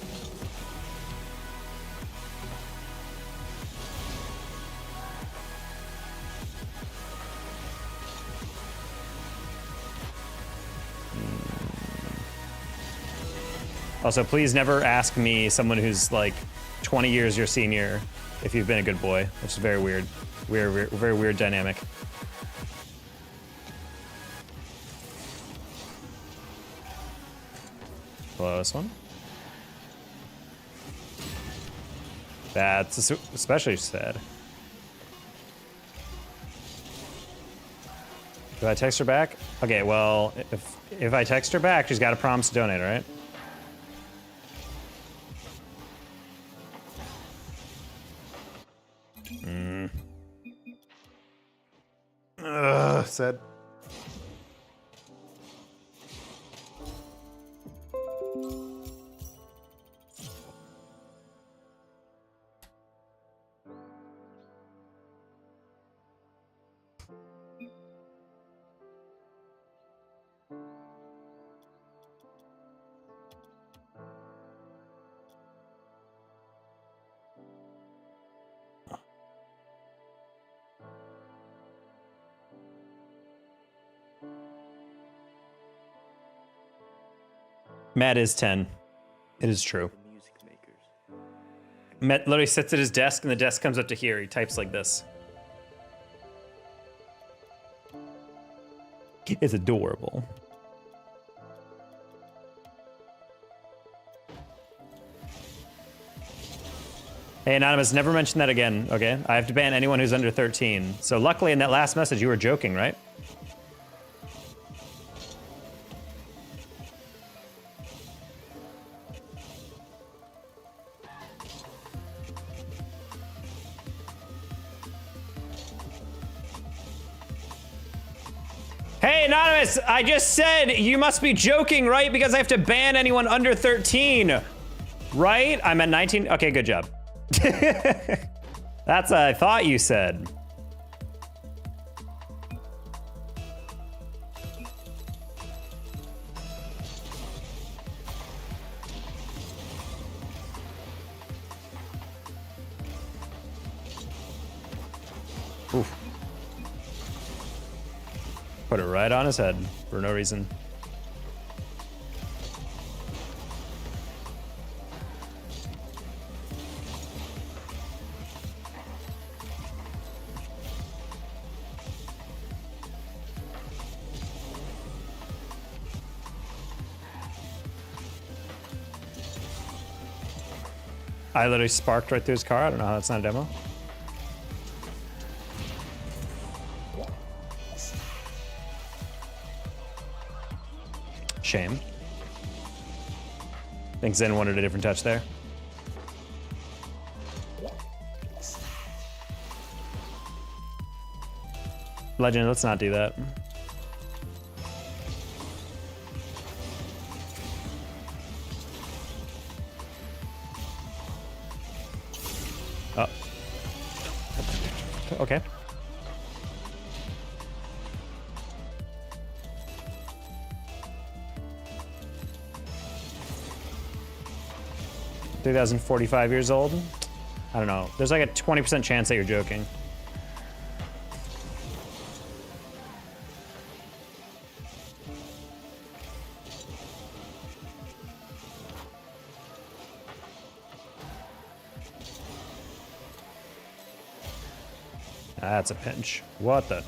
Also, please never ask me, someone who's like 20 years your senior, if you've been a good boy, which is very weird. Very weird dynamic. Close one. That's especially sad. Do I text her back? Okay, well, if I text her back, she's got to promise to donate, all right? Said. Matt is 10. It is true. Matt literally sits at his desk and the desk comes up to here. He types like this. It's adorable. Hey, Anonymous, never mention that again, okay? I have to ban anyone who's under 13. So luckily in that last message, you were joking, right? Hey, Anonymous, I just said you must be joking, right? Because I have to ban anyone under 13, right? I'm at 19, okay, good job. That's what I thought you said. Oof. Put it right on his head for no reason. I literally sparked right through his car. I don't know how that's not a demo. Shame. I think Zen wanted a different touch there. Legend, let's not do that. Oh. Okay. $3,045 years old? I don't know. There's like a 20% chance that you're joking. That's a pinch. What the?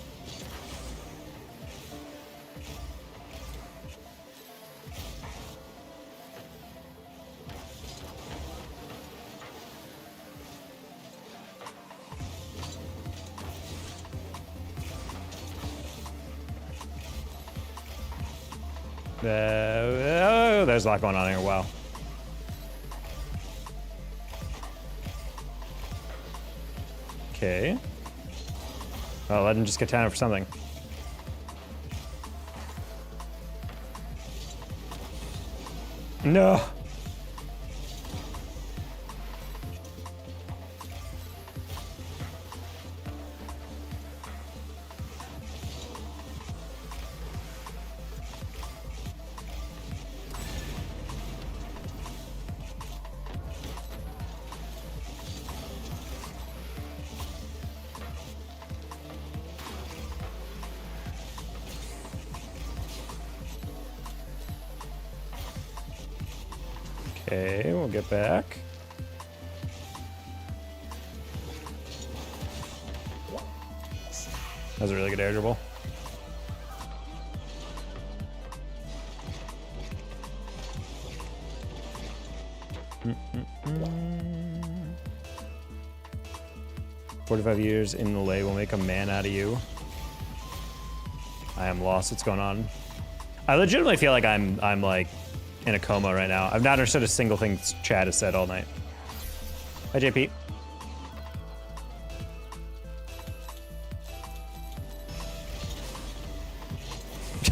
Oh, there's a lot going on here. Wow. Okay. Oh, let him just get down for something. No. Okay, we'll get back. That was a really good air dribble. Mm-mm-mm. 45 years in the lay will make a man out of you. I am lost. What's going on? I legitimately feel like I'm like in a coma right now. I've not understood a single thing Chad has said all night. Hi, JP.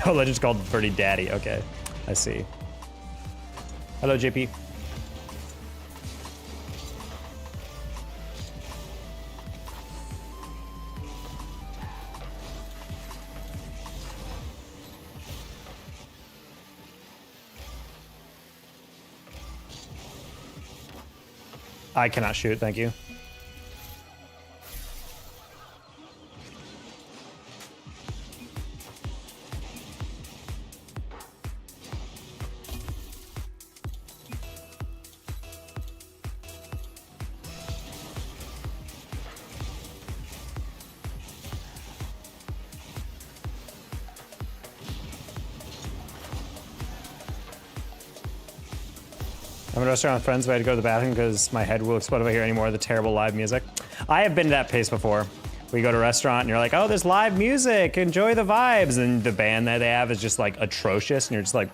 Oh, Legend's called Birdie Daddy. Okay, I see. Hello, JP. I cannot shoot, thank you. I'm at a restaurant with friends, but I had to go to the bathroom because my head will explode if I hear any more of the terrible live music. I have been to that pace before. We go to a restaurant and you're like, oh, there's live music, enjoy the vibes. And the band that they have is just like atrocious and you're just like,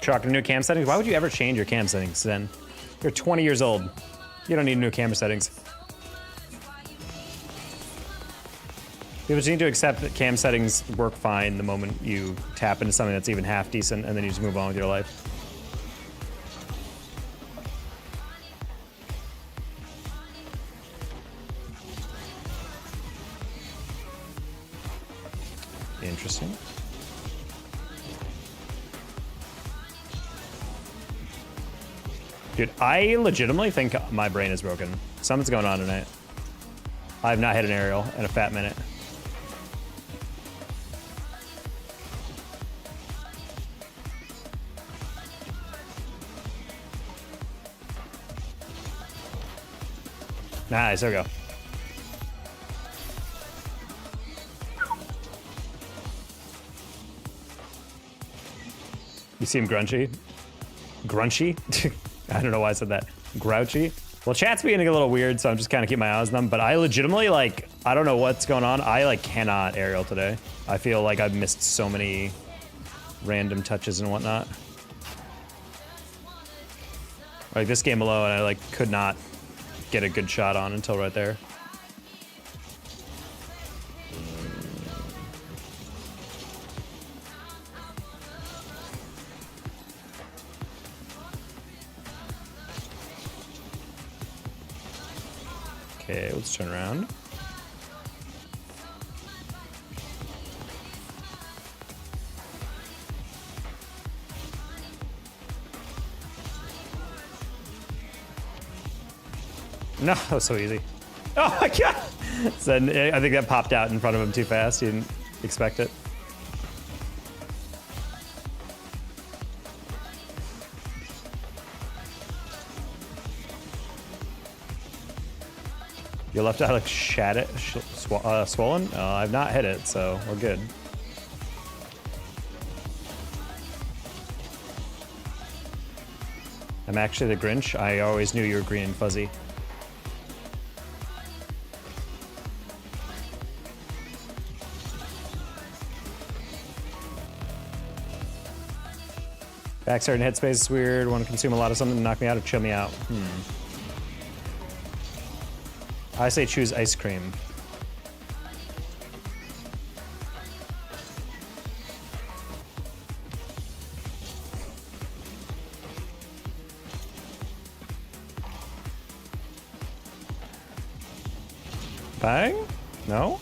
Chalk new cam settings? Why would you ever change your cam settings then? You're 20 years old. You don't need new camera settings. You just need to accept that cam settings work fine the moment you tap into something that's even half decent and then you just move on with your life. Interesting. Dude, I legitimately think my brain is broken. Something's going on tonight. I have not hit an aerial in a fat minute. Nice, there we go. You seem grunchy? Grunchy? I don't know why I said that. Grouchy? Well, chat's beginning a little weird, so I'm just kind of keep my eyes on them, but I legitimately, like, I don't know what's going on. I, like, cannot aerial today. I feel like I've missed so many random touches and whatnot. Like, this game alone, I, like, could not get a good shot on until right there. Okay, let's turn around. No, that was so easy. Oh my god! So I think that popped out in front of him too fast. He didn't expect it. Your left eye looks swollen? I've not hit it, so we're good. I'm actually the Grinch. I always knew you were green and fuzzy. Backside and headspace is weird. Want to consume a lot of something to knock me out or chill me out? I say choose ice cream. Bang? No?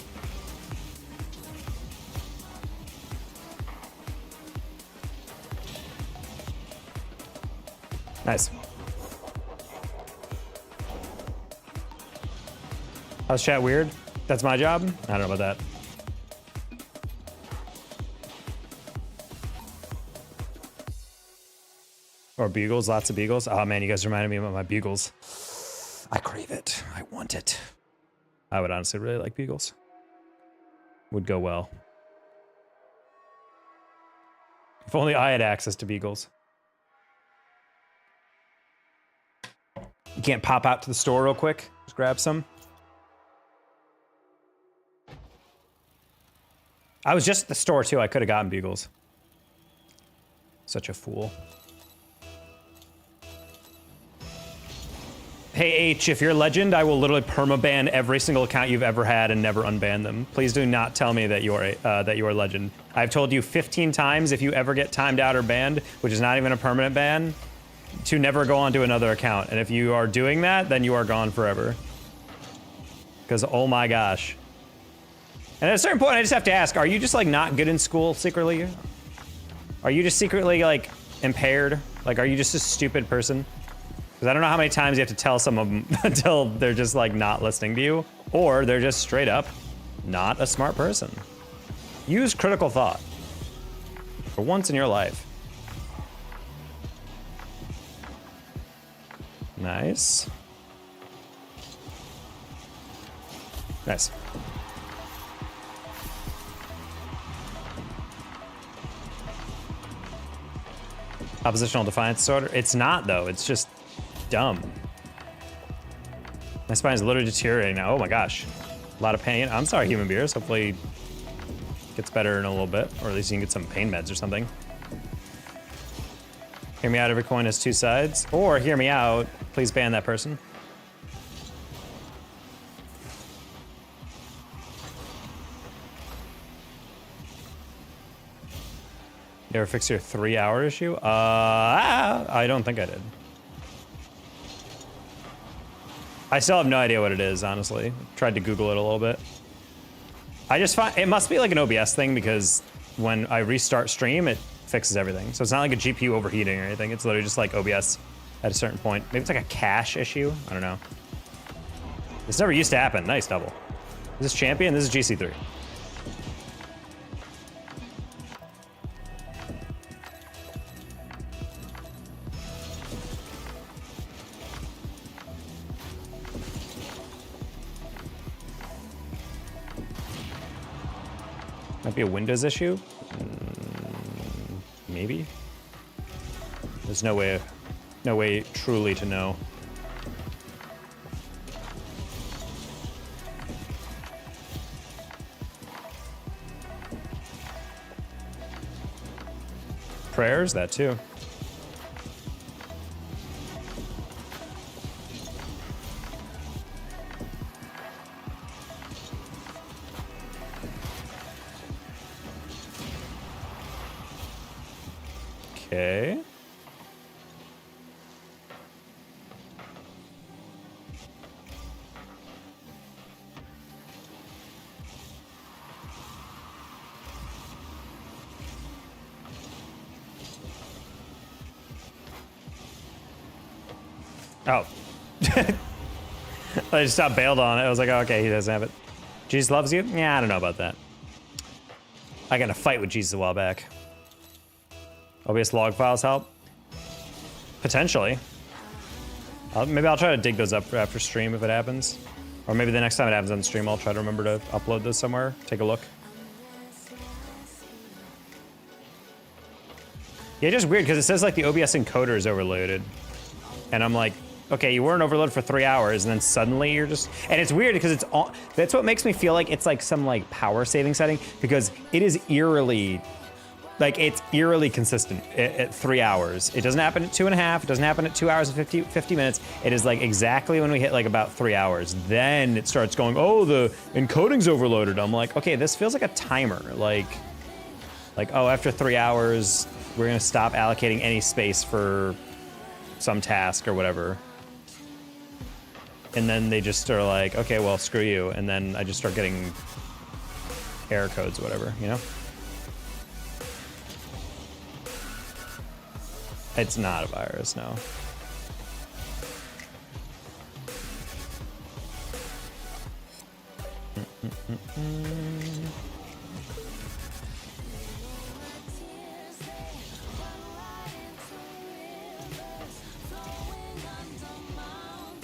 Nice. How's chat weird? That's my job? I don't know about that. Or bugles, lots of bugles. Oh man, you guys reminded me about my bugles. I crave it. I want it. I would honestly really like bugles. Would go well. If only I had access to bugles. You can't pop out to the store real quick? Just grab some? I was just at the store too. I could have gotten bugles. Such a fool. Hey H, if you're a legend, I will literally permaban every single account you've ever had and never unban them. Please do not tell me that you're a legend. I've told you 15 times if you ever get timed out or banned, which is not even a permanent ban, to never go onto another account. And if you are doing that, then you are gone forever. Because oh my gosh. And at a certain point, I just have to ask, are you just like not good in school secretly? Are you just secretly like impaired? Like, are you just a stupid person? Because I don't know how many times you have to tell some of them until they're just like not listening to you, or they're just straight up not a smart person. Use critical thought for once in your life. Nice. Nice. Oppositional defiance disorder? It's not, though. It's just dumb. My spine is literally deteriorating now. Oh my gosh. A lot of pain. I'm sorry, human beers. Hopefully gets better in a little bit, or at least you can get some pain meds or something. Hear me out, every coin has two sides. Or hear me out, please ban that person. You ever fix your 3-hour issue? I don't think I did. I still have no idea what it is, honestly. Tried to Google it a little bit. I just find, it must be like an OBS thing because when I restart stream, it fixes everything. So it's not like a GPU overheating or anything. It's literally just like OBS at a certain point. Maybe it's like a cache issue. I don't know. This never used to happen. Nice double. This is champion. This is GC3. Might be a Windows issue. Maybe. There's no way truly to know. Prayers, that too. Okay. Oh. I just got bailed on it. I was like, oh, okay, he doesn't have it. Jesus loves you? Yeah, I don't know about that. I got in a fight with Jesus a while back. OBS log files help? Potentially. Maybe I'll try to dig those up after stream if it happens. Or maybe the next time it happens on stream, I'll try to remember to upload this somewhere. Take a look. Yeah, just weird, because it says like the OBS encoder is overloaded. And I'm like, okay, you weren't overloaded for 3 hours, and then suddenly you're just... And it's weird, because it's all... That's what makes me feel like it's like some like power saving setting, because it is eerily... Like, it's eerily consistent at 3 hours. It doesn't happen at 2.5. It doesn't happen at 2 hours and 50 minutes. It is like exactly when we hit like about 3 hours. Then it starts going, oh, the encoding's overloaded. I'm like, okay, this feels like a timer. Like, oh, after 3 hours, we're gonna stop allocating any space for some task or whatever. And then they just are like, okay, well, screw you. And then I just start getting error codes or whatever, you know? It's not a virus, no.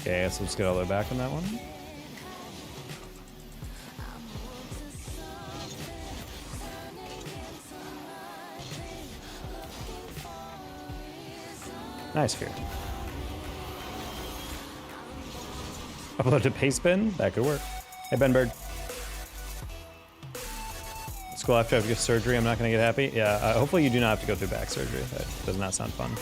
Okay, so let's get all the way back on that one. Nice fear. Upload to Pastebin? That could work. Hey, Ben Bird. School after I have to get surgery, I'm not gonna get happy. Yeah, hopefully you do not have to go through back surgery. That does not sound fun.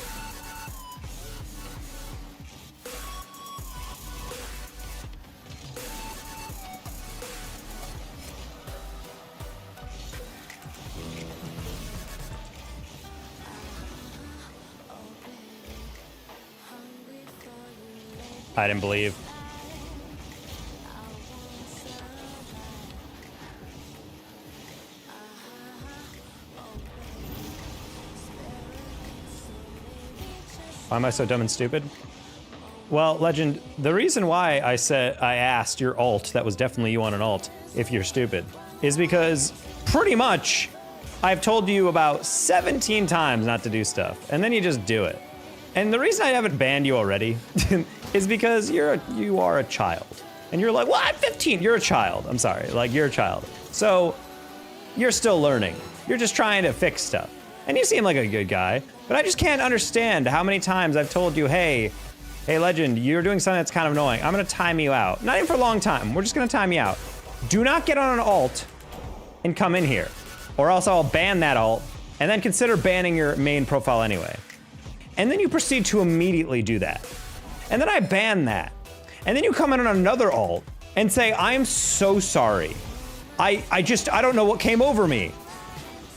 I didn't believe. Why am I so dumb and stupid? Well, Legend, the reason why I asked your alt, that was definitely you on an alt, if you're stupid, is because pretty much I've told you about 17 times not to do stuff, and then you just do it. And the reason I haven't banned you already is because you are a child. And you're like, well, I'm 15. You're a child. I'm sorry. Like, you're a child. So you're still learning. You're just trying to fix stuff. And you seem like a good guy, but I just can't understand how many times I've told you, hey, Legend, you're doing something that's kind of annoying. I'm gonna time you out. Not even for a long time. We're just gonna time you out. Do not get on an alt and come in here, or else I'll ban that alt and then consider banning your main profile anyway. And then you proceed to immediately do that. And then I ban that. And then you come in on another alt and say, I'm so sorry. I don't know what came over me.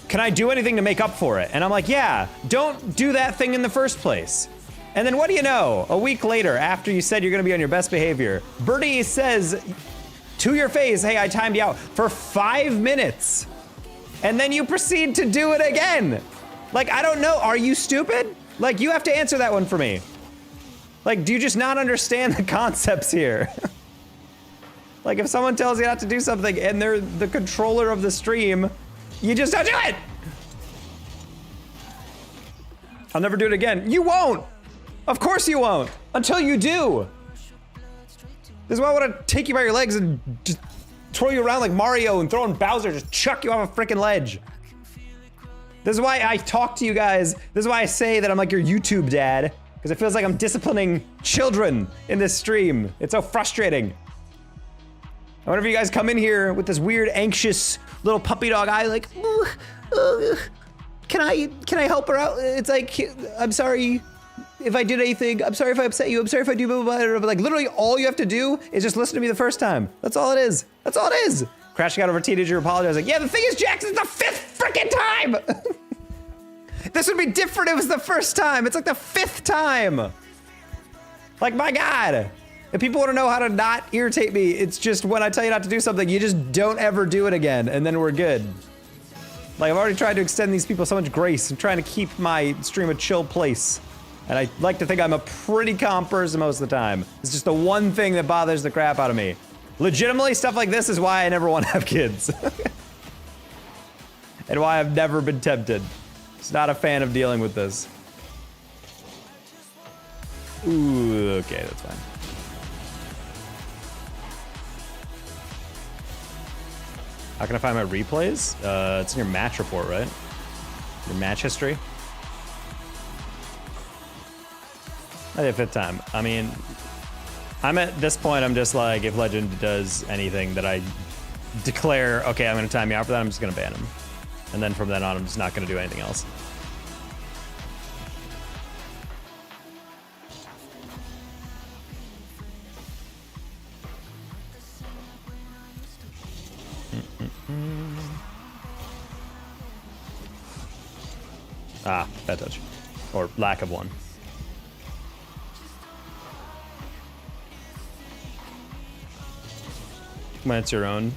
Can I do anything to make up for it? And I'm like, yeah, don't do that thing in the first place. And then what do you know? A week later, after you said you're gonna be on your best behavior, Birdie says to your face, hey, I timed you out for 5 minutes. And then you proceed to do it again. Like, I don't know, are you stupid? Like, you have to answer that one for me. Like, do you just not understand the concepts here? Like, if someone tells you not to do something and they're the controller of the stream, you just don't do it! I'll never do it again. You won't! Of course you won't! Until you do! This is why I want to take you by your legs and just throw you around like Mario and throw in Bowser, just chuck you off a freaking ledge. This is why I talk to you guys. This is why I say that I'm like your YouTube dad. Because it feels like I'm disciplining children in this stream. It's so frustrating. And whenever you guys come in here with this weird, anxious little puppy dog eye, like, can I help her out? It's like, I'm sorry if I did anything. I'm sorry if I upset you. I'm sorry if I do blah, blah, blah. But like, literally all you have to do is just listen to me the first time. That's all it is. That's all it is. Crashing out over teenager apologizing. Yeah, the thing is, Jackson's the 5th freaking time. This would be different if it was the first time. It's like the 5th time. Like, my God. If people want to know how to not irritate me, it's just when I tell you not to do something, you just don't ever do it again, and then we're good. Like, I've already tried to extend these people so much grace. I'm trying to keep my stream a chill place. And I like to think I'm a pretty calm person most of the time. It's just the one thing that bothers the crap out of me. Legitimately, stuff like this is why I never want to have kids. And why I've never been tempted. Just not a fan of dealing with this. Ooh, okay, that's fine. How can I find my replays? It's in your match report, right? Your match history. I did 5th time. I mean, I'm at this point, I'm just like, if Legend does anything that I declare, okay, I'm gonna time you out for that, I'm just gonna ban him. And then from then on, I'm just not gonna do anything else. Ah, bad touch. Or lack of one. When it's your own.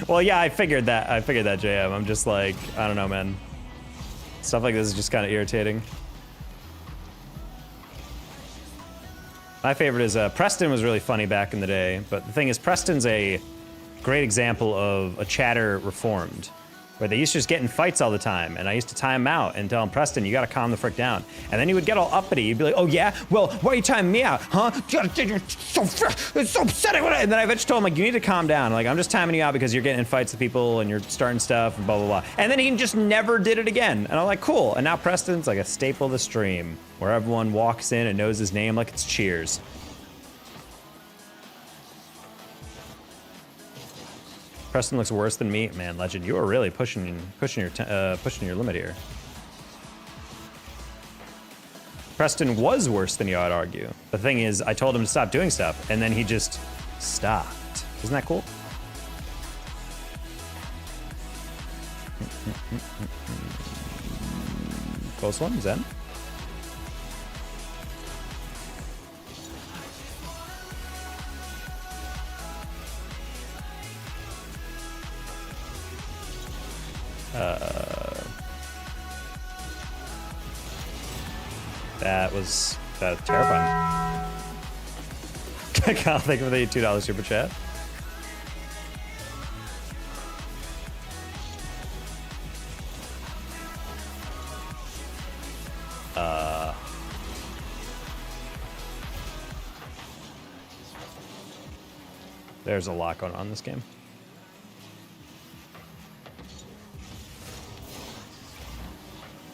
Well, yeah, I figured that, JM. I'm just like, I don't know, man. Stuff like this is just kind of irritating. My favorite is, Preston was really funny back in the day, but the thing is, Preston's a great example of a chatter reformed, where they used to just get in fights all the time, and I used to time him out and tell him, Preston, you gotta calm the frick down. And then he would get all uppity. He'd be like, oh yeah? Well, why are you timing me out, huh? It's so upsetting. And then I eventually told him, like, you need to calm down. Like, I'm just timing you out because you're getting in fights with people and you're starting stuff and blah, blah, blah. And then he just never did it again. And I'm like, cool. And now Preston's like a staple of the stream, where everyone walks in and knows his name like it's Cheers. Preston looks worse than me. Man, Legend, you are really pushing your limit here. Preston was worse than you, I'd argue. The thing is, I told him to stop doing stuff, and then he just stopped. Isn't that cool? Close one, Zen. That was terrifying. Kyle, thank you for the $2 super chat. There's a lot going on in this game.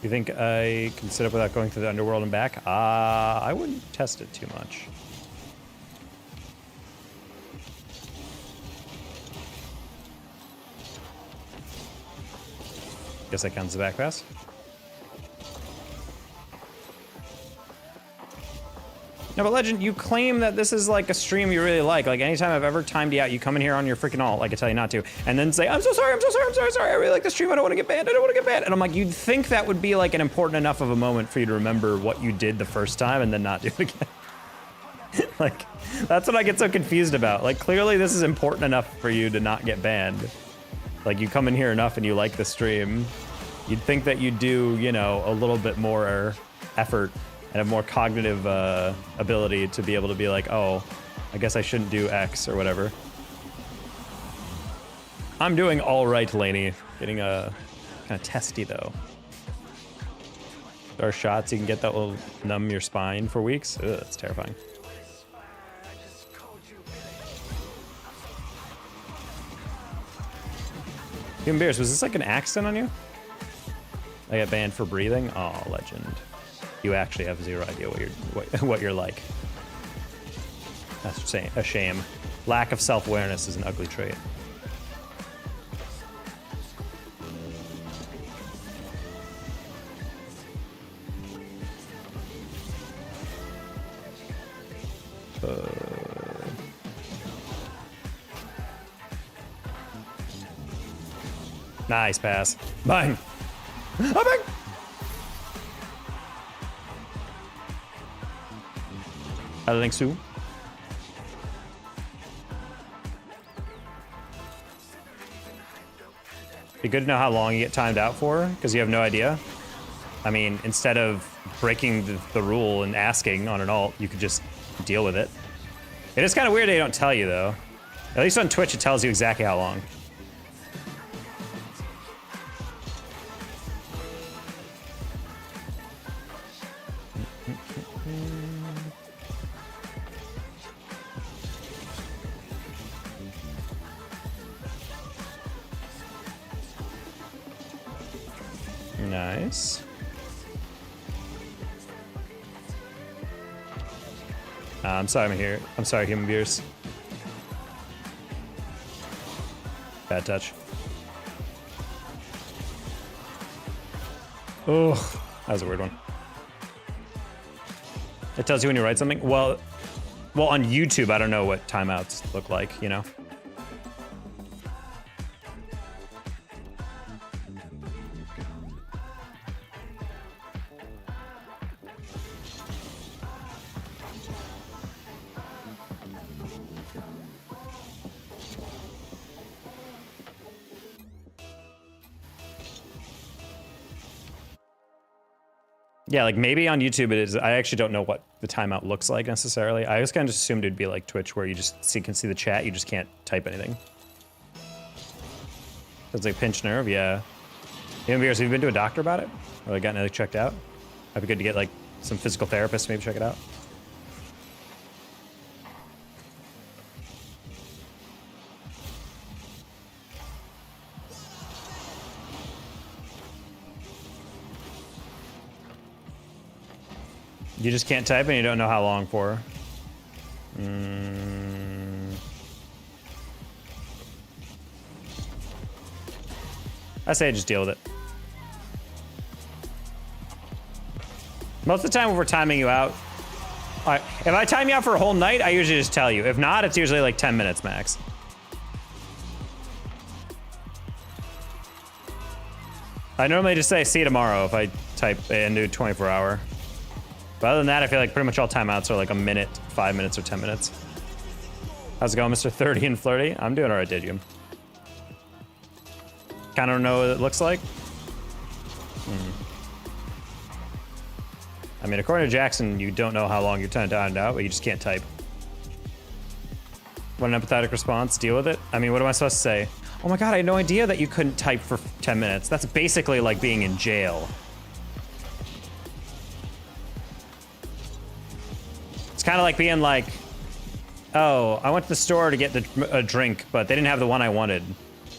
You think I can sit up without going through the underworld and back? I wouldn't test it too much. Guess that counts as a back pass. No, but Legend, you claim that this is like a stream you really like. Like anytime I've ever timed you out, you come in here on your freaking alt, like I tell you not to, and then say, I'm so sorry, I really like the stream, I don't want to get banned, And I'm like, you'd think that would be like an important enough of a moment for you to remember what you did the first time and then not do it again. Like, that's what I get so confused about. Like, clearly this is important enough for you to not get banned. Like, you come in here enough and you like the stream, you'd think that you'd do, you know, a little bit more effort and have more cognitive ability to be able to be like, oh, I guess I shouldn't do X or whatever. I'm doing all right, Laney. Getting kind of testy though. There are shots you can get that will numb your spine for weeks. Ugh, that's terrifying. Human Beers, was this like an accident on you? I got banned for breathing? Oh, Legend. You actually have zero idea what you're like. That's a shame. Lack of self-awareness is an ugly trait. Nice pass. Bang. Oh, bang. I think so. Be good to know how long you get timed out for, because you have no idea. I mean, instead of breaking the rule and asking on an alt, you could just deal with it. It is kind of weird they don't tell you, though. At least on Twitch, it tells you exactly how long. Nice. I'm sorry, I'm here. I'm sorry, Human Beers. Bad touch. Oh, that was a weird one. It tells you when you write something? Well, on YouTube, I don't know what timeouts look like, you know? Yeah, like maybe on YouTube it is. I actually don't know what the timeout looks like necessarily. I just kind of assumed it'd be like Twitch where you just can see the chat, you just can't type anything. It's like pinch nerve, yeah. Have you been to a doctor about it? Or like gotten it checked out? I'd be good to get like some physical therapist to maybe check it out. You just can't type and you don't know how long for. I say just deal with it. Most of the time when we're timing you out, if I time you out for a whole night, I usually just tell you. If not, it's usually like 10 minutes max. I normally just say see you tomorrow if I type and do 24-hour. But other than that, I feel like pretty much all timeouts are like a minute, 5 minutes, or 10 minutes. How's it going, Mr. 30 and Flirty? I'm doing all right, Digium. Kind of know what it looks like. I mean, according to Jackson, you don't know how long you're timed out, but you just can't type. What an empathetic response. Deal with it. I mean, what am I supposed to say? Oh my god, I had no idea that you couldn't type for 10 minutes. That's basically like being in jail. It's kind of like being like, oh, I went to the store to get a drink, but they didn't have the one I wanted.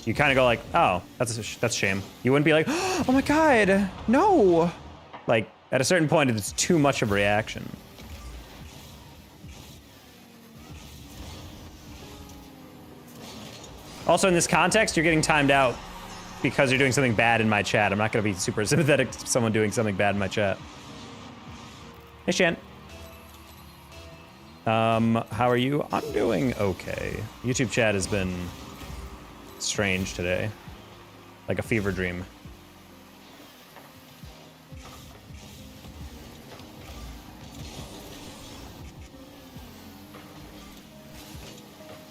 You kind of go like, oh, that's a shame. You wouldn't be like, oh my God, no. Like, at a certain point, it's too much of a reaction. Also, in this context, you're getting timed out because you're doing something bad in my chat. I'm not going to be super sympathetic to someone doing something bad in my chat. Hey, Shan. How are you? I'm doing okay. YouTube chat has been strange today. Like a fever dream.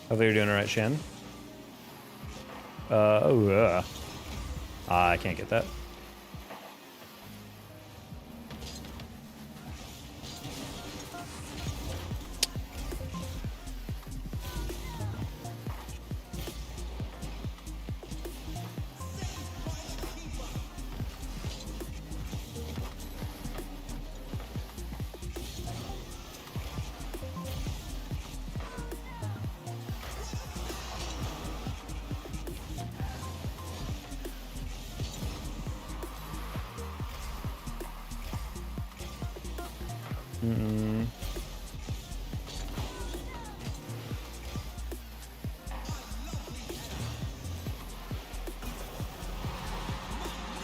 Hopefully you're doing all right, Shan. I can't get that.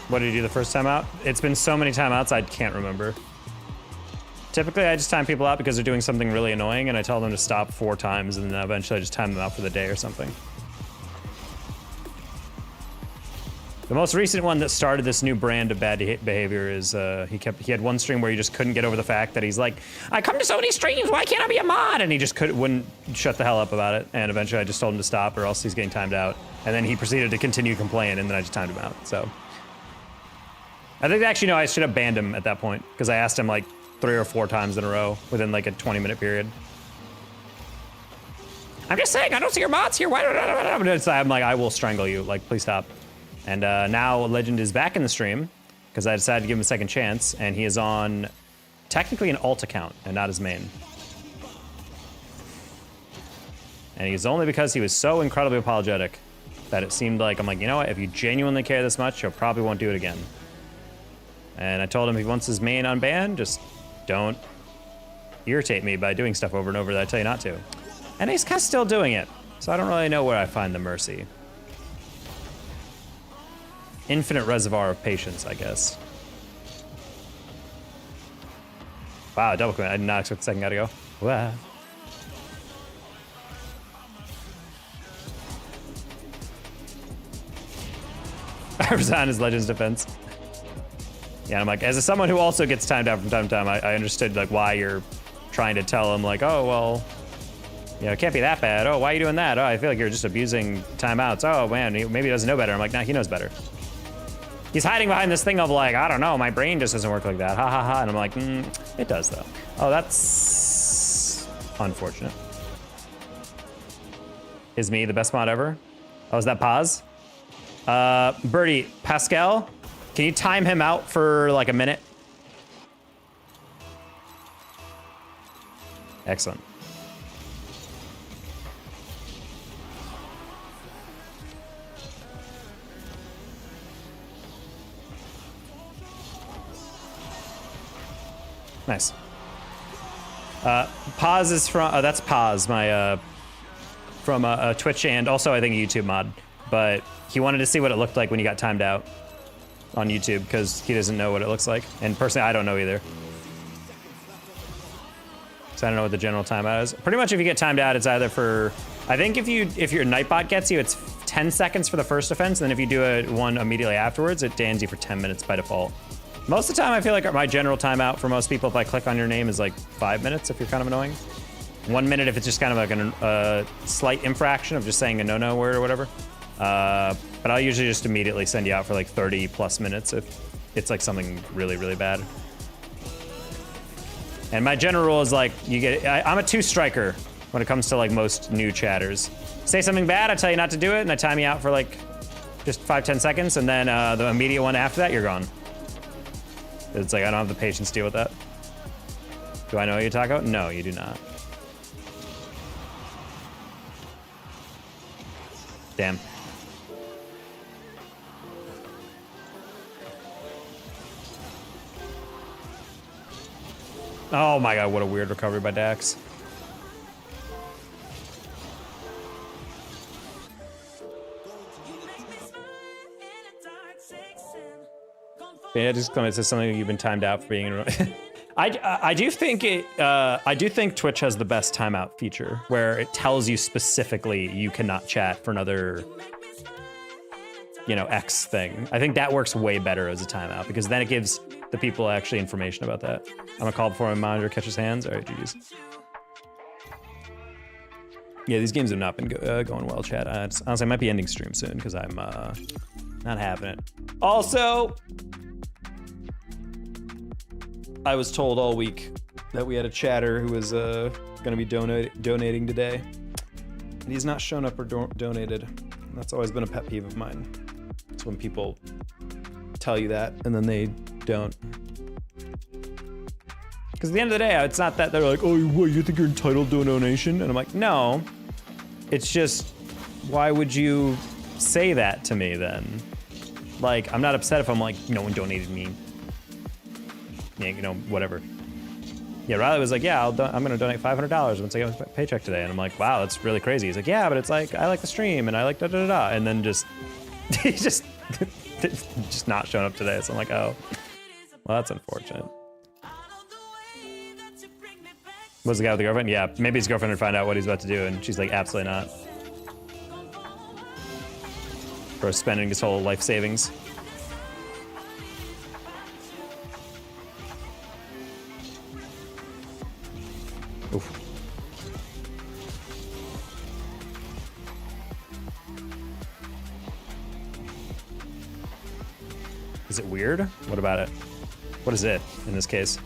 What did you do the first time out? It's been so many timeouts, I can't remember. Typically, I just time people out because they're doing something really annoying, and I tell them to stop 4 times, and then eventually I just time them out for the day or something. The most recent one that started this new brand of bad behavior is he had one stream where he just couldn't get over the fact that he's like, I come to so many streams, why can't I be a mod? And he just wouldn't shut the hell up about it. And eventually I just told him to stop or else he's getting timed out. And then he proceeded to continue complaining, and then I just timed him out. So I think actually, no, I should have banned him at that point because I asked him like 3 or 4 times in a row within like a 20-minute period. I'm just saying, I don't see your mods here. Why? I'm like, I will strangle you. Like, please stop. And now Legend is back in the stream because I decided to give him a second chance, and he is on technically an alt account and not his main. And he's only because he was so incredibly apologetic that it seemed like, I'm like, you know what? If you genuinely care this much, you probably won't do it again. And I told him if he wants his main unbanned, just don't irritate me by doing stuff over and over that I tell you not to. And he's kind of still doing it, so I don't really know where I find the mercy. Infinite reservoir of patience, I guess. Wow, double commit. I did not expect the second guy to go. Wow. I resign his Legend's defense. Yeah, I'm like, as someone who also gets timed out from time to time, I understood like why you're trying to tell him like, oh, well, you know, it can't be that bad. Oh, why are you doing that? Oh, I feel like you're just abusing timeouts. Oh, man, maybe he doesn't know better. I'm like, nah, he knows better. He's hiding behind this thing of like, I don't know, my brain just doesn't work like that. Ha ha ha. And I'm like, it does though. Oh, that's unfortunate. Is me the best mod ever? Oh, is that pause? Birdie, Pascal, can you time him out for like a minute? Excellent. Nice. Pause is from, that's Pause, my, from Twitch and also I think a YouTube mod. But he wanted to see what it looked like when he got timed out on YouTube because he doesn't know what it looks like. And personally, I don't know either. So I don't know what the general timeout is. Pretty much if you get timed out, it's either for, I think if your Nightbot gets you, it's 10 seconds for the first offense. And then if you do one immediately afterwards, it dans you for 10 minutes by default. Most of the time, I feel like my general timeout for most people, if I click on your name, is like 5 minutes if you're kind of annoying. 1 minute if it's just kind of like a slight infraction of just saying a no-no word or whatever. But I'll usually just immediately send you out for like 30 plus minutes if it's like something really, really bad. And my general rule is like, I'm a 2-striker when it comes to like most new chatters. Say something bad, I tell you not to do it, and I time you out for like just 5-10 seconds, and then the immediate one after that, you're gone. It's like, I don't have the patience to deal with that. Do I know what you're talking about? No, you do not. Damn. Oh my god, what a weird recovery by Dax. Yeah, just comment. It says something you've been timed out for being in. I do think Twitch has the best timeout feature where it tells you specifically you cannot chat for another, you know, X thing. I think that works way better as a timeout because then it gives the people actually information about that. I'm gonna call before my monitor catches hands. All right, GG's. Yeah, these games have not been going well, chat. Honestly, I might be ending stream soon because I'm not having it. Also, I was told all week that we had a chatter who was gonna be donating today, and he's not shown up or donated. And that's always been a pet peeve of mine. It's when people tell you that and then they don't. Because at the end of the day, it's not that they're like, oh, what, you think you're entitled to a donation? And I'm like, no. It's just, why would you say that to me then? Like, I'm not upset if I'm like, no one donated me. Yeah, you know, whatever. Yeah, Riley was like, yeah, I'm gonna donate $500 once I get my paycheck today. And I'm like, wow, that's really crazy. He's like, yeah, but it's like, I like the stream and I like da-da-da-da. And then just, he's just not showing up today. So I'm like, oh, well, that's unfortunate. Was the guy with the girlfriend? Yeah, maybe his girlfriend would find out what he's about to do, and she's like, absolutely not. For spending his whole life savings. Oof. Is it weird? What about it? What is it in this case?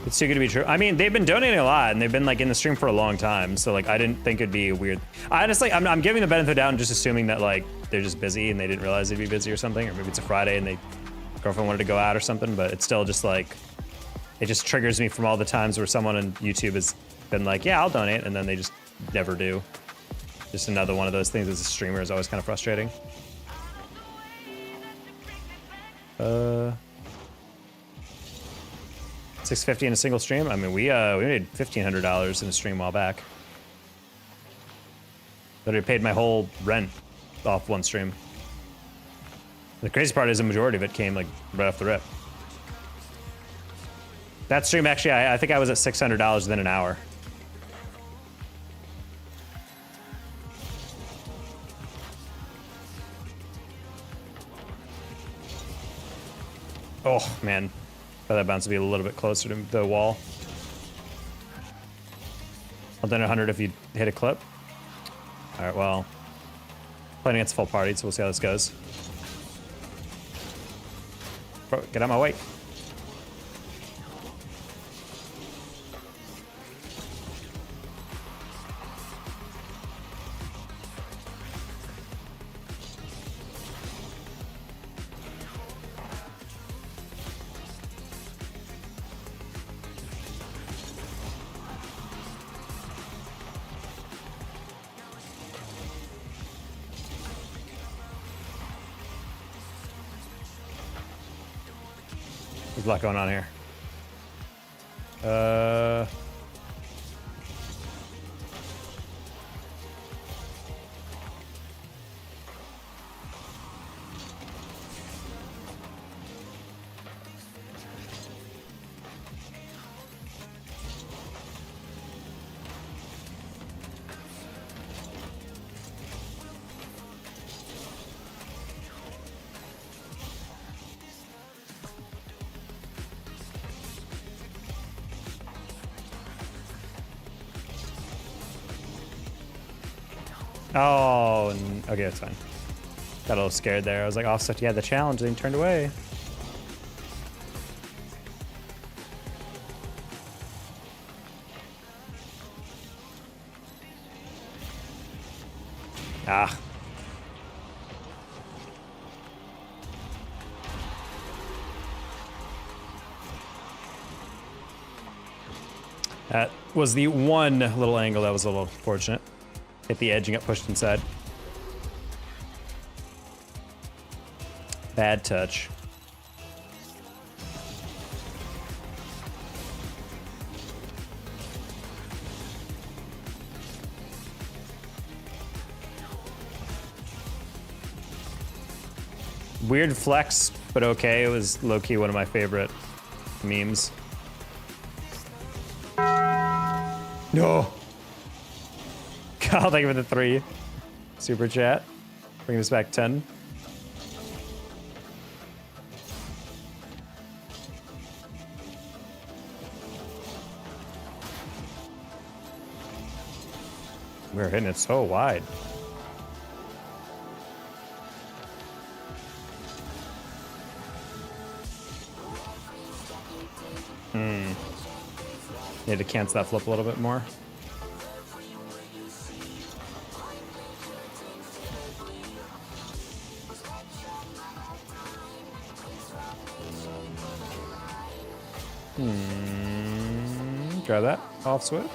It's too good to be true. I mean, they've been donating a lot, and they've been like in the stream for a long time. So like, I didn't think it'd be weird. Honestly, I'm giving the benefit of the doubt and just assuming that like they're just busy and they didn't realize they'd be busy or something, or maybe it's a Friday and girlfriend wanted to go out or something. But it's still just like, it just triggers me from all the times where someone on YouTube has been like, yeah, I'll donate, and then they just never do. Just another one of those things as a streamer is always kind of frustrating. $650 in a single stream. I mean, we made $1,500 in a stream a while back. Literally paid my whole rent off one stream. The crazy part is the majority of it came like right off the rip. That stream actually, I think I was at $600 within an hour. Oh man. Thought that bounce would be a little bit closer to the wall. I'll do 100 if you hit a clip. All right, well, playing against full party, so we'll see how this goes. Bro, get out of my way. There's a lot going on here. Oh, okay, that's fine. Got a little scared there. I was like, offset, yeah, the challenge, then turned away. Ah. That was the one little angle that was a little fortunate. Hit the edge and get pushed inside. Bad touch. Weird flex, but okay. It was low-key one of my favorite memes. No! Kyle, thank you for the 3. Super chat. Bring this back 10. We're hitting it so wide. Need to cancel that flip a little bit more. Grab that off Swift.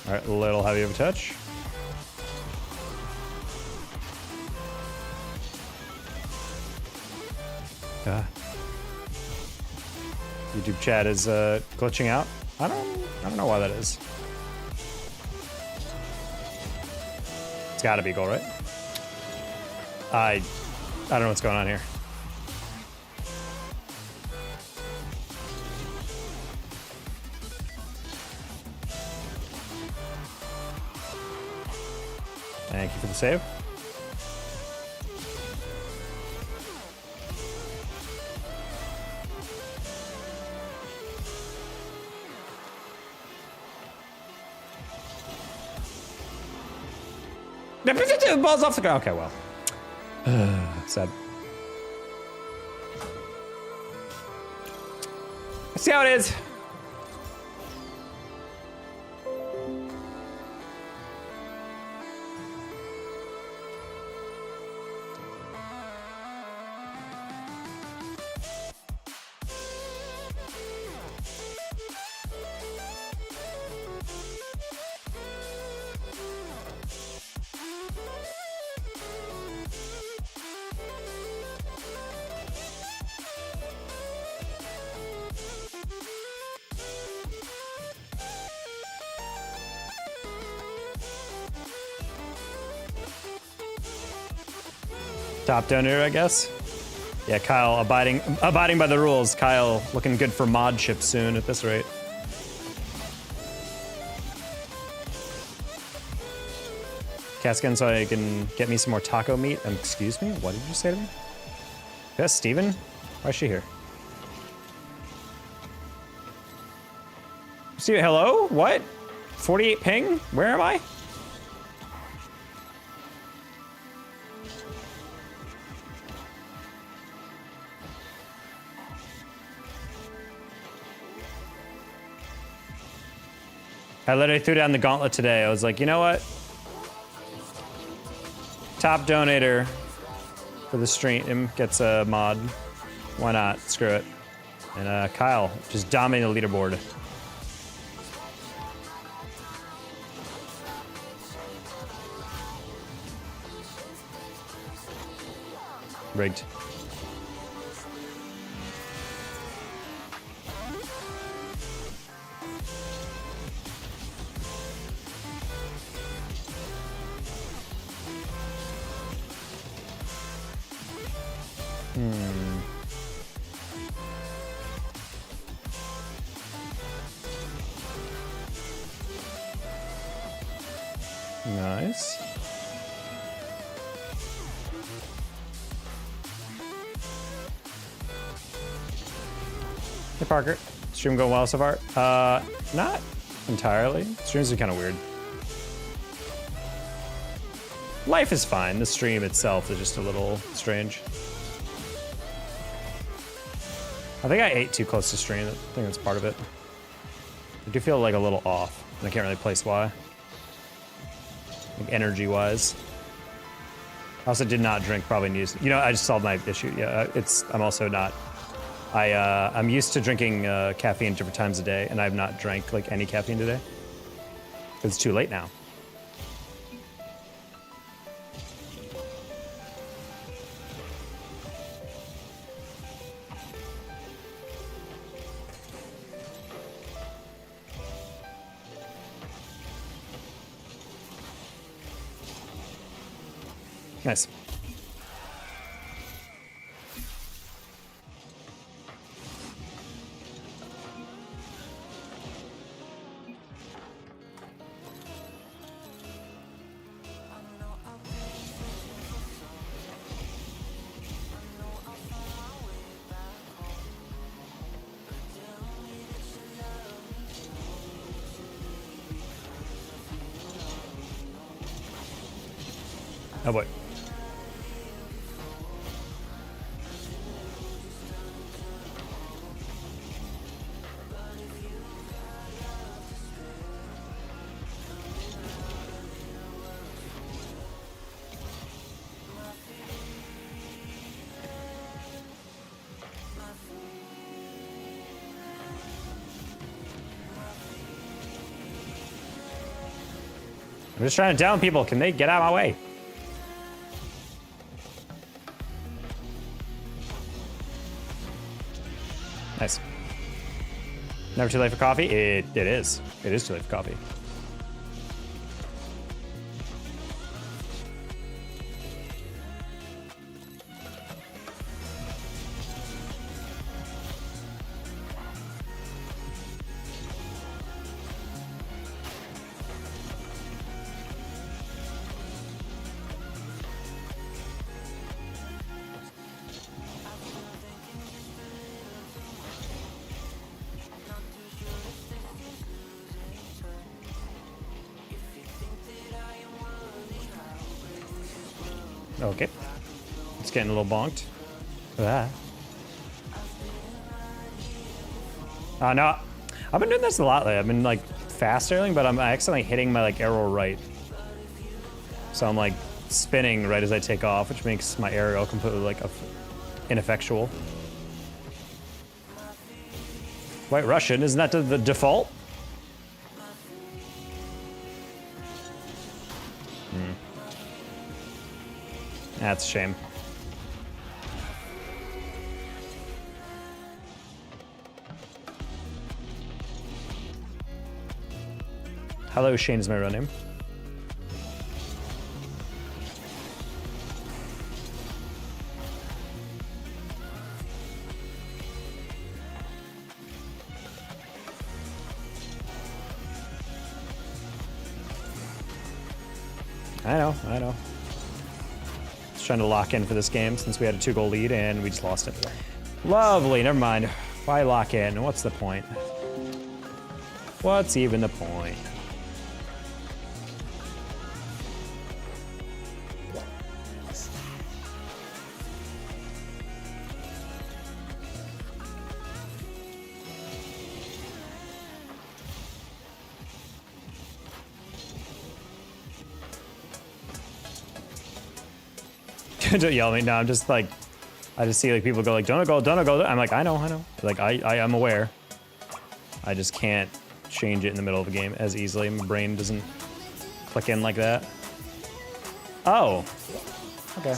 All right, a little heavy of a touch. YouTube chat is glitching out. I don't know why that is. It's got to be goal, right? I don't know what's going on here. Thank you for the save. Ball's off the ground. Okay, well. Sad. Let's see how it is. Top donator, I guess. Yeah, Kyle abiding by the rules. Kyle looking good for mod chips soon at this rate. Caskin, so I can get me some more taco meat. Excuse me? What did you say to me? Yes, Steven? Why is she here? See, hello? What? 48 ping? Where am I? I literally threw down the gauntlet today. I was like, you know what? Top donator for the stream gets a mod. Why not? Screw it. And Kyle just dominating the leaderboard. Rigged. Nice. Hey Parker, stream going well so far? Not entirely. Streams are kind of weird. Life is fine. The stream itself is just a little strange. I think I ate too close to stream. I think that's part of it. I do feel like a little off, and I can't really place why. Like energy-wise. I also did not drink probably news. You know, I just solved my issue. Yeah, I'm also not I'm used to drinking caffeine different times a day, and I've not drank like any caffeine today. It's too late now. Nice. Oh boy. I'm just trying to down people. Can they get out of my way? Nice. Never too late for coffee? It is. It is too late for coffee. Okay. It's getting a little bonked. Ah. No. I've been doing this a lot lately. I've been like fast arrowing, but I'm accidentally hitting my like arrow right. So I'm like spinning right as I take off, which makes my aerial completely like ineffectual. White Russian, isn't that the default? That's a shame. Hello, Shane is my real name. I know. Just trying to lock in for this game since we had a 2-goal lead and we just lost it. Lovely, never mind. Why lock in? What's the point? What's even the point? Don't yell at me. No, I'm just like, I just see like people go like, don't go. I'm like, I know. Like, I am aware. I just can't change it in the middle of a game as easily. My brain doesn't click in like that. Oh. Okay.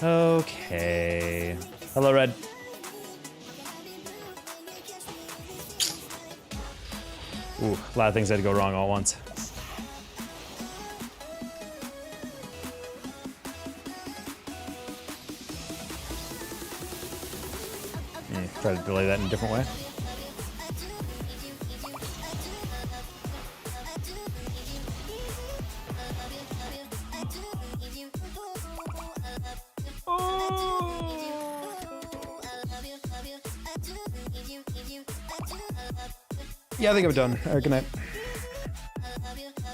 Okay. Hello, Red. Ooh, a lot of things had to go wrong all at once. Try to delay that in a different way. Yeah, I think I'm done. All right, good night.